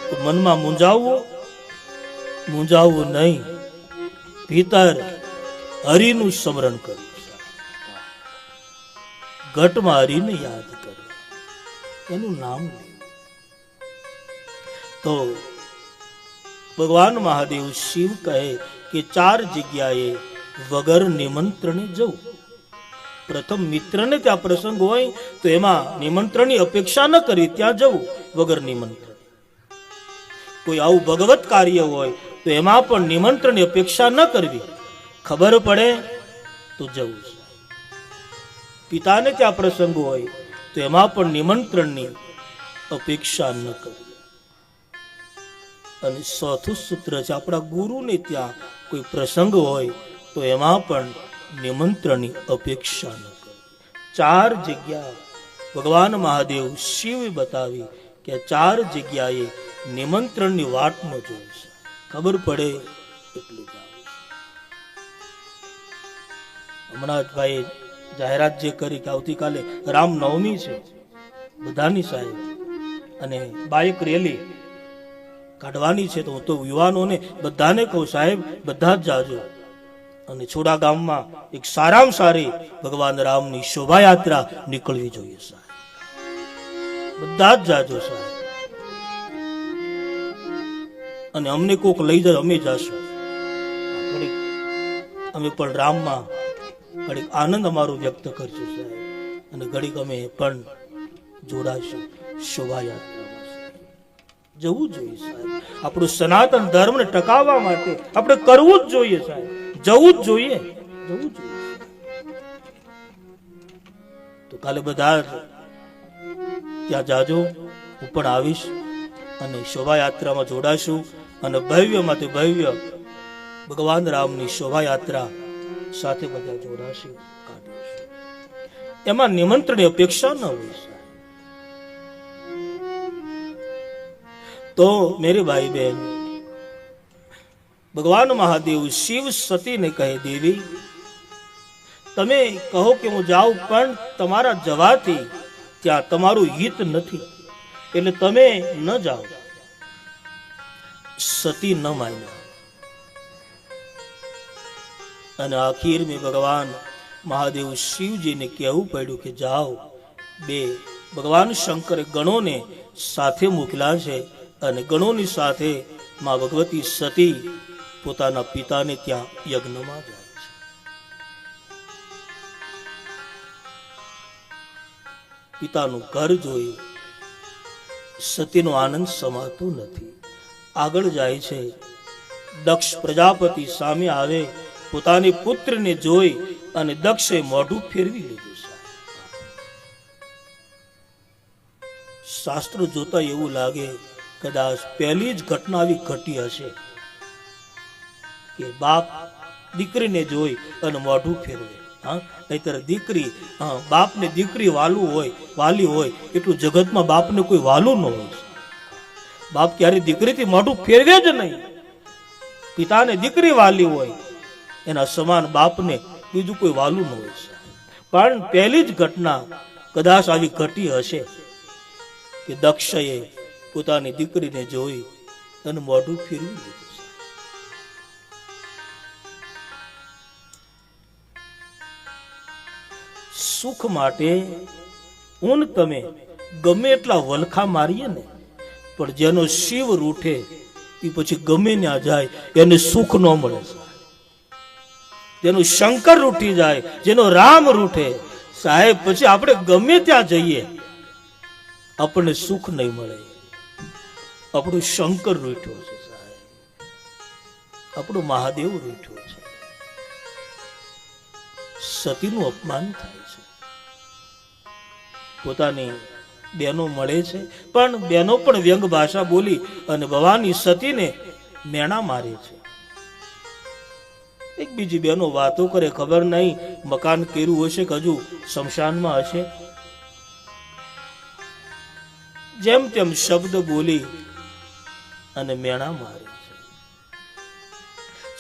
તો મનમાં મૂંઝાવવું નહીં, ભીતર હરિનું સ્મરણ કરવું, ઘટમાં હરિને યાદ કરવું, એનું નામ લેવું. તો ભગવાન મહાદેવ શિવ કહે કે 4 જગ્યાએ વગર નિમંત્રણે જવું. પ્રથમ મિત્રને ત્યાં પ્રસંગ હોય તો એમાં નિમંત્રણની અપેક્ષા ન કરી ત્યાં જવું વગર નિમંત્રણ. કોઈ આવું ભગવત કાર્ય હોય તો એમાં પણ નિમંત્રણની અપેક્ષા ન કરવી, ખબર પડે તો જવું. પિતાને ત્યાં પ્રસંગ હોય તો એમાં પણ નિમંત્રણની અપેક્ષા ન કરવી. અને ચોથું સૂત્ર છે, આપણા ગુરુને ત્યાં કોઈ પ્રસંગ હોય તો એમાં પણ નિમંત્રણની અપેક્ષા ન કરવી. 4 જગ્યા ભગવાન મહાદેવ શિવ બતાવી કે 4 જગ્યાએ નિમંત્રણની વાટ ન જોઈ છે. ખબર પડે એટલું જાવ. હમણાં જ ભાઈ જાહેરાત જે કરી કે આવતીકાલે રામનવમી છે બધાની સાહેબ, અને બાઇક રેલી કાઢવાની છે. તો હું તો યુવાનોને બધાને કહું સાહેબ બધા જ જાજો. અને છોડા ગામમાં એક સારામાં સારી ભગવાન રામની શોભાયાત્રા નીકળવી જોઈએ સાહેબ. બધા જ જાજો સાહેબ. અને અમને કોક લઈ જાય અમે જાશું. અમે પણ રામમાં ઘડીક આનંદ અમારો વ્યક્ત કરશું સાહેબ, અને ઘડીક અમે પણ જોડાશું શોભાયાત્રામાં. જવું જોઈએ સાહેબ. આપણું સનાતન ધર્મને ટકાવવા માટે આપણે કરવું જ જોઈએ સાહેબ. જવું જ જોઈએ, જવું જોઈએ. તો કાલે બધા ત્યાં જાજો, હું પણ આવીશ અને શોભાયાત્રામાં જોડાશું. અને ભવ્યમાંથી ભવ્ય ભગવાન રામની શોભાયાત્રા સાથે બધા જોડાશે, કાઢીશું. એમાં નિમંત્રણની અપેક્ષા ન હોય. તો મેરે ભાઈ બહેન, ભગવાન મહાદેવ શિવ સતીને કહે, દેવી તમે કહો કે હું જાઉં, પણ તમારા જવાથી ત્યાં તમારું હિત નથી, એટલે તમે ન જાઓ. સતી ન માન્યા, અને આખીર में ભગવાન મહાદેવ શિવજીને કહેવું પડ્યું કે જાઓ. ભગવાન શંકરે ગણોને સાથે મોકલ્યા છે, અને ગણોની સાથે માં ભગવતી સતી પોતાના પિતાને ત્યાં યજ્ઞમાં જાય છે. પિતાનું ઘર જોઈ સતીનો આનંદ સમાતો નથી. આગળ જાય છે. દક્ષ પ્રજાપતિ સામે આવે, પોતાની પુત્રને જોઈ અને દક્ષે મોઢું ફેરવી લીધું. શાસ્ત્રો જોતા એવું લાગે કદાચ પહેલી જ ઘટના આવી ઘટી હશે કે બાપ દીકરીને જોઈ અને મોઢું ફેરવે. નહીતર દીકરી બાપને દીકરી વાલી હોય એટલું જગતમાં બાપને કોઈ વાલું ન હોય. બાપ ક્યારે દીકરીથી મોઢું ફેરવે જ નહીં. પિતાને દીકરી વાલી હોય એના સમાન બાપને બીજું કોઈ વાલું ન હોય. પણ પહેલી જ ઘટના કદાચ આવી ઘટી હશે કે દક્ષએ પોતાની દીકરીને જોઈ અને મોઢું ફેરવી લીધું. સુખ માટે ઊન તમે ગમે એટલા વલખા મારીએ ને, પણ જેનો શિવ રૂઠે એ પછી ગમે ત્યાં જાય એને સુખ ન મળે. જેનું શંકર રૂઠી જાય, જેનો રામ રૂઠે સાહેબ, પછી આપણે ગમે ત્યાં જઈએ આપણને સુખ નહીં મળે. આપણું શંકર રૂઠ્યો છે સાહેબ, આપણું મહાદેવ રૂઠ્યો છે. સતીનું અપમાન થાય છે. પોતાની બહેનો મળે છે, પણ બહેનો પણ વ્યંગ ભાષા બોલી અને ભવાની સતીને મેણા મારે છે. એક બીજી બહેનો વાતો કરે, ખબર નહીં મકાન કેરું હશે કે હજુ શમશાનમાં હશે. જેમ તેમ શબ્દ બોલી અને મેણા મારે છે.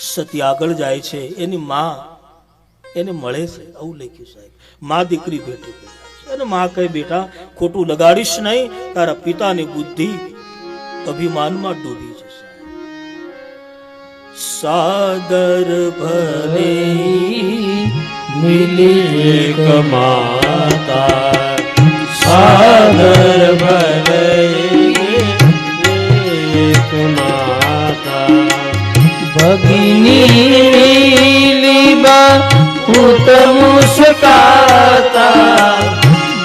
સતી આગળ જાય છે, એની માં એને મળે છે. આવું લખ્યું સાહેબ. માં દીકરી ભેટી છે, અને માં કહે બેટા ખોટું લગાડીશ નહીં, તારા પિતાની બુદ્ધિ અભિમાનમાં ડૂબી છે. સાદર ભલે મિલી એક માતા, સાદર ભલે એક માતા, ભગિની લીબા ઉત્તમ મુસ્કાતા,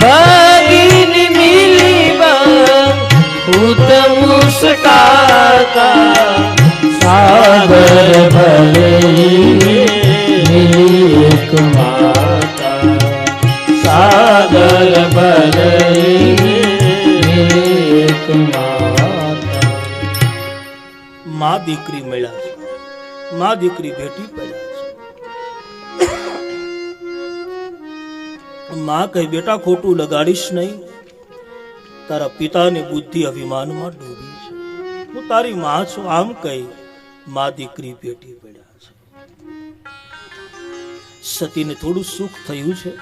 ભગિની લીબા ઉત્તમ મુસ્કાતા, સાદર ભલે મિલી એક માતા, સાદર ભલે મિલી એક માતા. માં દીકરી મળ્યા છે, માં દીકરી ભેટી પડ્યા છે. માં કહે બેટા ખોટું લગાડીશ નહીં, તારા પિતાની બુદ્ધિ અભિમાનમાં ડૂબી છે, હું તારી માં છું. આમ કહી માં દીકરી પેટી પડ્યા છે. સતીને થોડું સુખ થયું છે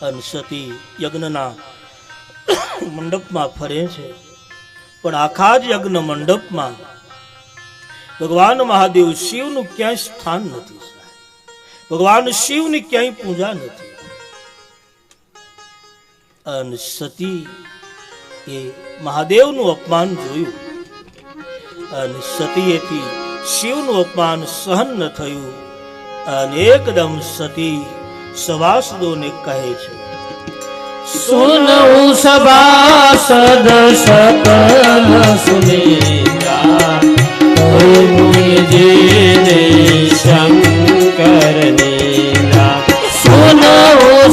અને સતી યજ્ઞના મંડપમાં ફરે છે, પણ આખા જ યજ્ઞ મંડપમાં ભગવાન મહાદેવ શિવનું ક્યાંય સ્થાન નથી. ભગવાન શિવની ક્યાંય પૂજા નથી. અને સતી એ મહાદેવનું અપમાન જોયું અને સતીએથી શિવનું અપમાન સહન ન થયું અને એકદમ સતી સભાસદોને કહે છે, સુનઉ સભાસદ સકલ સુનેરા, મુનિજીને શંકર નીલા. સુનઉ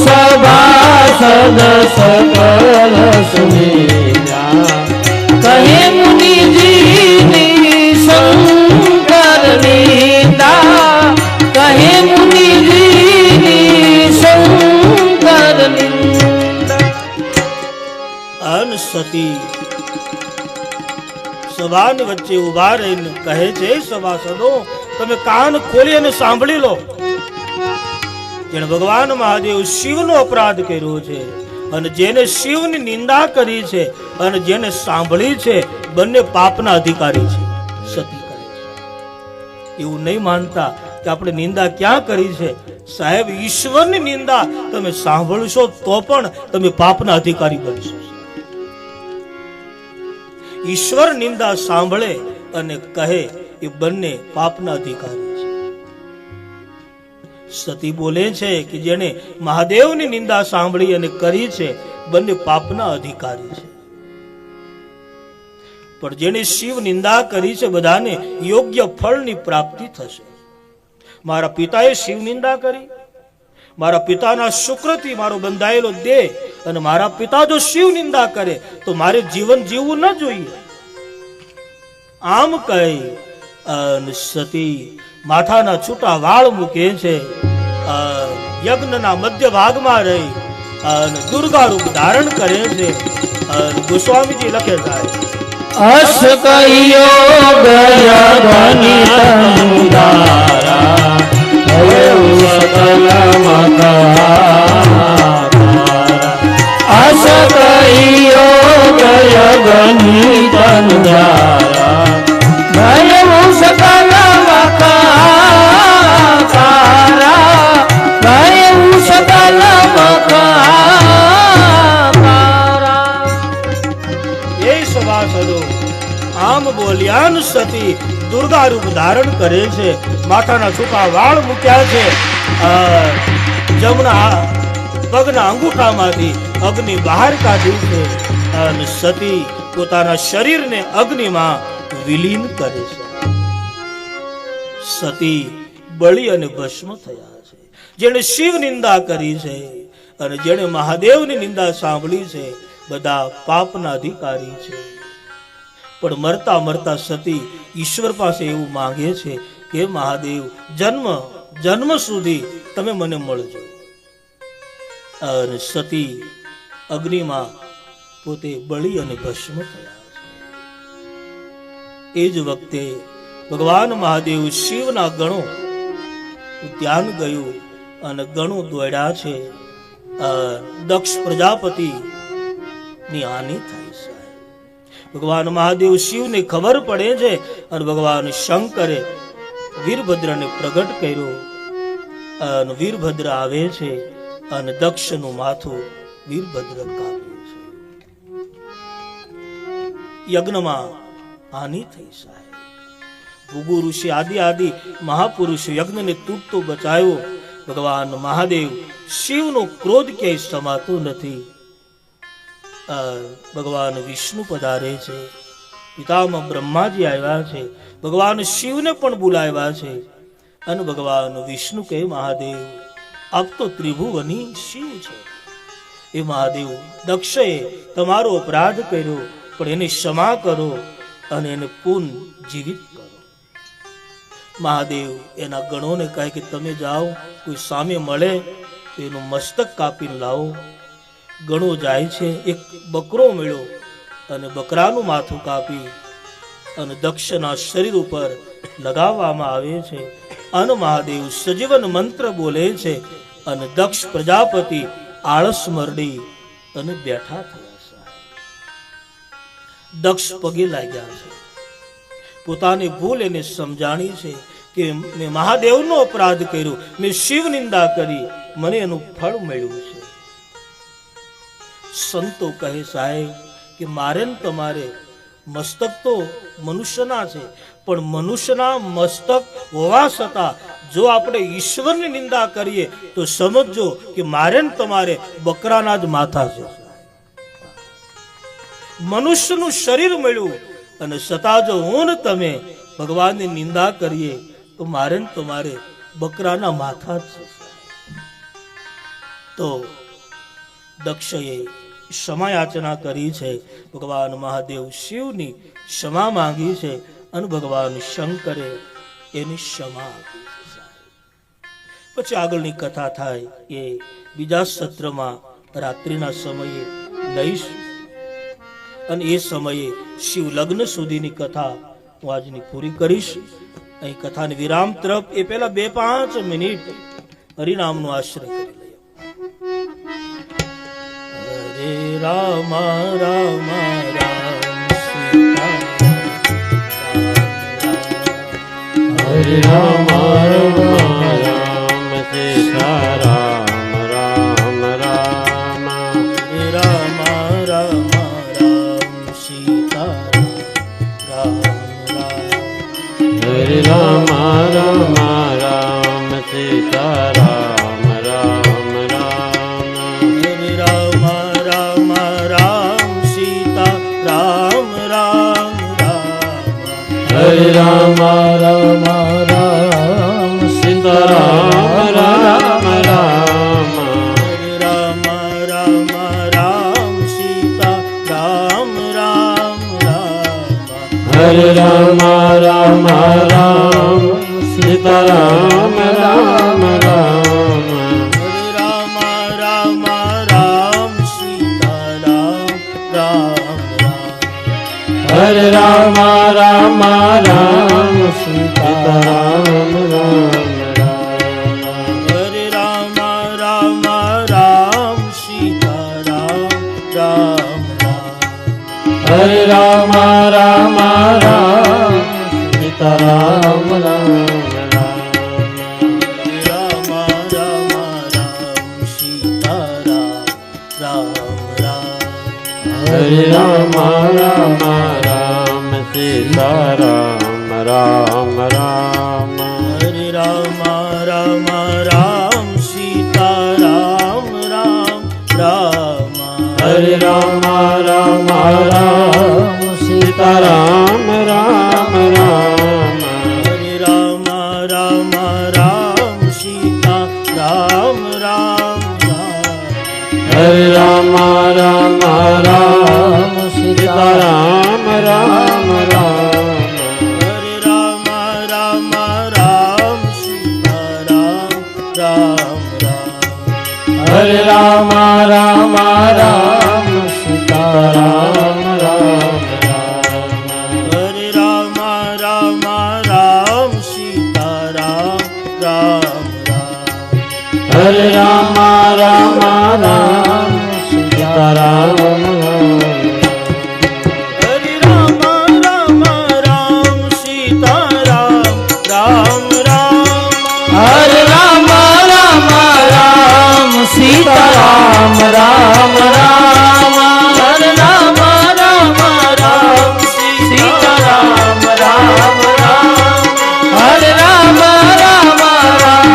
સભાસદ સકલ સુનેરા, કહે મુનિજીની શંકર નિંદા, કહે મુનિજીની શંકર નિંદા. અન સતી સભાની વચ્ચે ઉભા રહીને કહે છે, સભાસદો તમે કાન ખોલી અને સાંભળી લો. જેણે ભગવાન મહાદેવ શિવનો અપરાધ કર્યો છે અને જેને શિવની નિંદા કરી છે અને જેને સાંભળી છે, બંને પાપના અધિકારી છે. સતી કહે છે એવું નહીં માનતા કે આપણે નિંદા ક્યાં કરી છે. સાહેબ, ઈશ્વરની નિંદા તમે સાંભળશો તો પણ તમે પાપના અધિકારી બનશો. ઈશ્વર નિંદા સાંભળે અને કહે એ બંને પાપના અધિકારી છે. સતી બોલે છે કે જેને મહાદેવની નિંદા સાંભળી અને કરી છે, બંને પાપના અધિકારી છે. પણ જેને શિવ નિંદા કરી છે, બધાને યોગ્ય ફળની પ્રાપ્તિ થશે. મારા પિતાએ શિવ નિંદા કરી, મારા પિતાના શુક્રથી મારો બંધાયેલો દેહ અને મારા પિતા જો શિવ નિંદા કરે તો મારે જીવન જીવવું ન જોઈએ. આમ કહી સતી માથાના છૂટા વાળ મૂકે છે, યજ્ઞના મધ્ય ભાગમાં રહી અને દુર્ગા રૂપ ધારણ કરે છે. ગોસ્વામીજી લખે છે, અસ કયો ગયા ગણિત હવે સકલ અસ કયો ગયા ગણિત ભય સકલ આમ બોલ્યાન સતી દુર્ગા રૂપ ધારણ કરે છે, માથાના છૂટા વાળ મૂક્યા છે, જમણા પગના અંગૂઠામાંથી અગ્નિ બહાર કાઢી છે અને સતી પોતાના શરીરને અગ્નિમાં વિલીન કરે છે. સતી બળી અને ભસ્મ થયા છે. જેણે શિવ નિંદા કરી છે અને જેણે મહાદેવની નિંદા સાંભળી છે, બધા પાપના અધિકારી છે. પણ મરતા મરતા સતી ઈશ્વર પાસે એવું માંગે છે કે મહાદેવ, જન્મ સુધી તમે મને મળજો. અને સતી અગ્નિમાં પોતે બળી અને ભસ્મ થયા છે. એ જ વખતે ભગવાન મહાદેવ શિવના ગણો ધ્યાન ગયું અને ગણો દોડ્યા છે. દક્ષ પ્રજાપતિ ની હાનિ થઈ છે. ભગવાન મહાદેવ શિવને ખબર પડે છે અને ભગવાન શંકરે વીરભદ્રને પ્રગટ કર્યો અને વીરભદ્ર આવે છે અને દક્ષનું માથું વીરભદ્ર કાપે છે. યજ્ઞમાં હાનિ થઈ સાહેબ. ભૃગુ ઋષિ આદિ મહાપુરુષ યજ્ઞને તૂટતો બચાવ્યો. ભગવાન મહાદેવ શિવનો ક્રોધ ક્યાંય સમાતો નથી. ભગવાન વિષ્ણુ પધારે છે, પિતામાં બ્રહ્માજી આવ્યા છે, ભગવાન શિવને પણ બોલાવ્યા છે અને ભગવાન વિષ્ણુ કહે, મહાદેવ આપ તો ત્રિભુવની શિવ છે. એ મહાદેવ, દક્ષએ તમારો અપરાધ કર્યો, પણ એને ક્ષમા કરો અને એને પુન જીવિત કરો. મહાદેવ એના ગણોને કહે કે તમે જાઓ, કોઈ સામે મળે એનું મસ્તક કાપીને લાવો. ગણો જાય છે, એક બકરો મળ્યો અને બકરાનું માથું કાપી અને દક્ષના શરીર ઉપર લગાવવામાં આવે છે. અને મહાદેવ સજીવન મંત્ર બોલે છે અને દક્ષ પ્રજાપતિ આળસ મરડી અને બેઠા થયા છે. દક્ષ પગે લાગ્યા છે, પોતાની ભૂલ એને સમજાણી છે કે મેં મહાદેવનો અપરાધ કર્યો, મેં શિવ નિંદા કરી, મને એનું ફળ મળ્યું છે. સંતો કહે સાહેબ કે મારે ને તમારે મસ્તક તો મનુષ્યના છે, પણ મનુષ્યના મસ્તક હોવા છતાં જો આપણે ઈશ્વરની નિંદા કરીએ તો સમજો કે મારે ને તમારે બકરાના જ માથા છે. મનુષ્યનું શરીર મળ્યું અને છતાં જો હું ને તમે ભગવાનની નિંદા કરીએ તો મારે ને તમારે બકરાના માથા જ છે. તો દક્ષએ ક્ષમા યાચના કરી છે, ભગવાન મહાદેવ શિવની ક્ષમા માંગી છે અને ભગવાન શંકરે એની ક્ષમા આપી છે. પછી આગળની કથા થાય એ બીજા સત્રમાં રાત્રિના સમયે લઈશું અને એ સમયે શિવ લગ્ન સુધીની કથા હું આજની પૂરી કરીશ. અહીં કથાને વિરામ તરફ એ પહેલા 2-5 મિનિટ હરિનામનો આશ્રય કરી લઈએ. હરે રામ રામ રામ સીતા હરે રામ રામ રામ સીતા રામ રામ રામ હરે રામ રામ રામ સીતા રામ રામ હરે રામ રામ રામ સીતા રામ રામ રામ હરે રામ રામ રામ સીતા રામ રામ રામ હરે રામ રામ રામ સીતા રામ રામ રામ હરે રામ રામ રામ સીતા રામ રામ રામ હરે રામ રામ રામ સીતા રામ રામ રામ હરે રામ રામ રામ સીતા રામ રામ રામ હરે રામ રામ રામ સીતા રામ રામ રામ હરે રામ રામ રામ સીતા રામ રામ રામ હરે રામ રામ રામ સીતા રામ રામ રામ રામ રામ સીતા રામ રામ રામ હરે રામ રામ રામ સીતા રામ રામ રામ હરે રામ રામ રામ સીતા રામ રામ રામ હરે રામ રામ રામ સીતા રામ રામ રામ હરે રામ રામ રામ સીતા રામ રામ રામ હરે રામ રામ રામ સીતા રામ રામ રામ હરે રામ રામ રામ સીતા રામ રામ રામ હરે રામ રામ રામ સીતા રામ રામ રામ હરે રામ રામ રામ સીતા રામ રામ રામ હરે રામ રામ રામ સીતા રામ હરે રામ રામ રામ સીતા રામ રામ રામ હરે રામ રામ રામ સીતા રામ રામ રામ હરે રામ રામ રામ સીતા રામ રામ રામ હરે રામ રામ રામ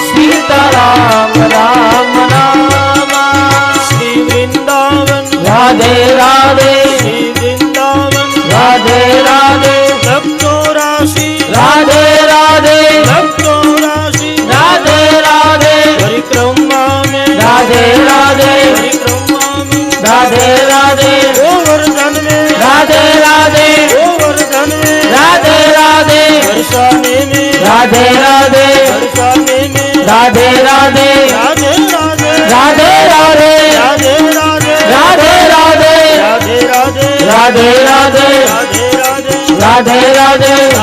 સીતા રામ રામ રામ શ્રી વૃંદાવન રાધે રાધે શ્રી વૃંદાવન રાધે રાધે ભક્તો રાશિ રાધે રાધે ભક્તો રાશિ રાધે રાધે પરિક્રમા में રાધે રાધે परिक्रमा में રાધે રાધે गोवर्धन में રાધે રાધે गोवर्धन में રાધે રાધે बरसाने में રાધે રાધે बरसाने में રાધે રાધે राधे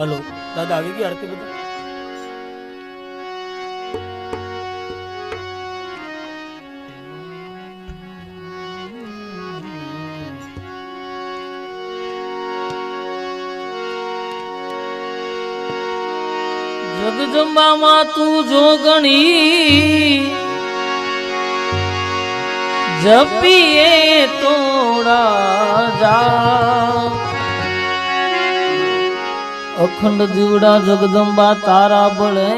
હલો દાદા આવી ગયા આરતી બધા? જગદંબામાં તું જો ગણી જપીએ તોડા જા અખંડ દીવડા જગદંબા તારા બળે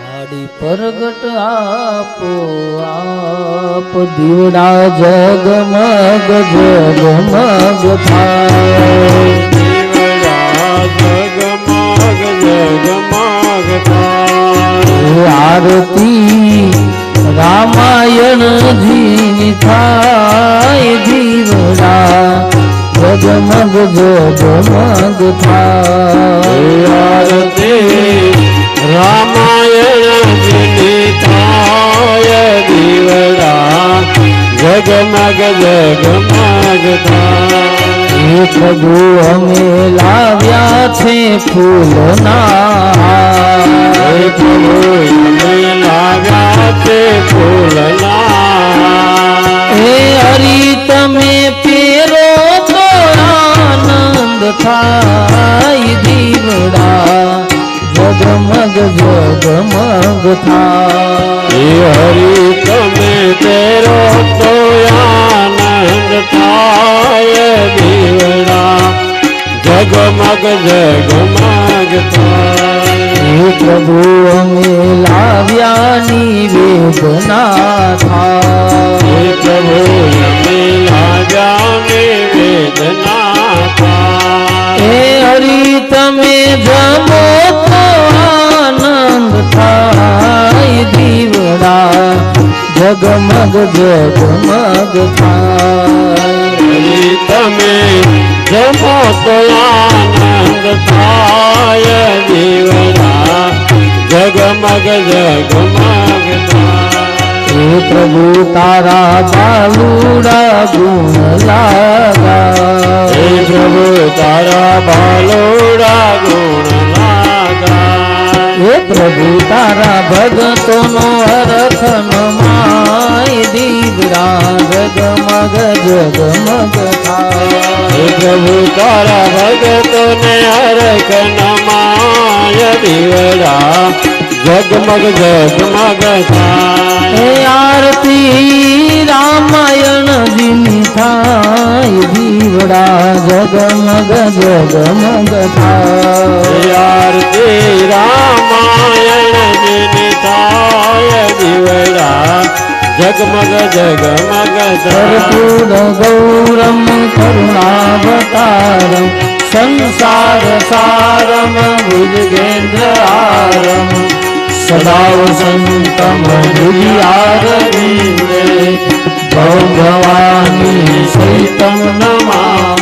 માડી પરગટ આપો આપ દીવડા જગમગ જગમગ થાય જગમગ જગમગ થાય આરતી રામાયણ જીની થાય દીવડા જગમગ જગમગ થાય આરતી રામાયણ જીની થાય દીવડા જગમગ જગમગ થાય હે પ્રભુ અમે લાવ્યા છે ફૂલના હે પ્રભુ અમે લાવ્યા છે ફૂલના હે હરી તમે પેરો તો આનંદ થાય દીવડા જગમગ જગમગ થાય હે હરી તમે તેરો તો આનંદ થાય દીવડા જગમગ જગમગ થાય હે પ્રભુ અમે લાવ્યા નિવેદના થાય હે પ્રભુ અમે લાવ્યા નિવેદના થાય હે હરી તમે જમો તો આનંદ થાય દીવડા જગમગ જગમગ થાય હરી તમે જમો તો આનંદ થાય દીવડા જગમગ જગમગ થાય હે પ્રભુ તારા બાલુડા ગુણ લાગા હે પ્રભુ તારા બાલોડા ગુણ લાગા હે પ્રભુ તારા ભગતોનો હરખ નમાય દીવડા જગમગ જગમગ થાય હે પ્રભુ તારા ભગતોને હરખ નમાય દીવડા જગમગ જગમગ થાય હે આરતી રામાયણ જીની થાય દીવડા જગમગ જગમગ થાય હે આરતી રામાયણ જીની થાય દીવડા જગમગ જગમગ થાય કર્પૂર ગૌરમ કરુણાવતારમ સંસાર સારમ ભુજગેન્દ્ર આરમ સદા વસંતમ ભુજિયારવિંદે ભવાની સહિતમ નમામ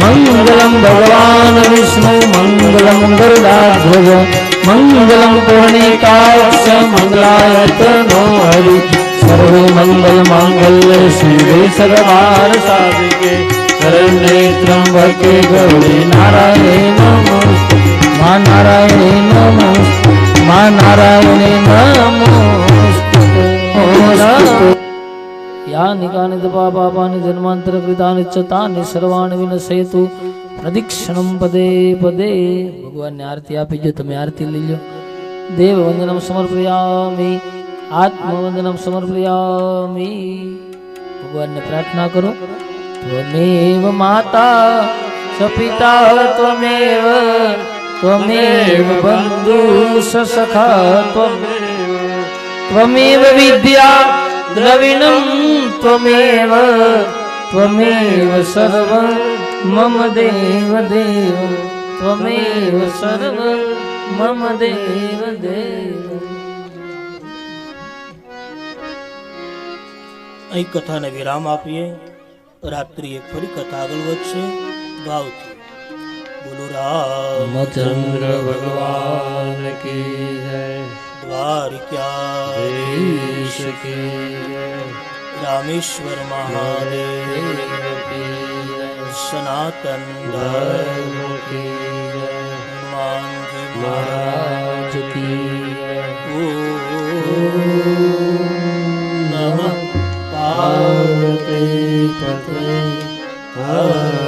મંગલમ ભગવાન વિષ્ણુ મંગલમ ગરુડાધ્વજ મંગલમ પૂર્ણિકાક્ષ મંગલાયતનો હરિ સર્વે મંગલ માંગલ્ય શિવે સર્વાર્થ સાધિકે શરણે ત્રંબકે ગૌરી નારાયણ નમસ્તે મા નારાયણ નમસ્તે મા નારાયણ નમસ્તે યા નિકાનિત પાપાની જન્માંતર કૃતાનિ ચતાનિ સર્વાણિ વિનશયતુ પ્રદિક્ષણમ પદે પદે ભગવાનને આરતી આપી જો તમે આરતી લઈ લો દેવ વંદનમ સમર્પયામિ આત્મવંદનમ સમર્પયામિ ભગવાનને પ્રાર્થના કરો ત્વમેવ માતા સ પિતા ત્વમેવ ત્વમેવ બંધુ સ સખા ત્વમેવ વિદ્યા દ્રવિણમ ત્વમેવ ત્વમેવ સર્વ મમ દેવ દેવ ત્વમેવ સર્વ મમ દેવ દેવ. અહીં કથાને વિરામ આપીએ. રાત્રિ એક ફરી કથા આગળ વધશે ભાવથી. બોલો ચંદ્ર રામચંદ્ર ભગવાન કી જય દ્વારિકાધીશ કી જય. રામેશ્વર મહાદેવ કી જય સનાતન ધર્મ કી જય હનુમાનજી મહારાજ કી જય નમઃ પાર્વતી પતે હર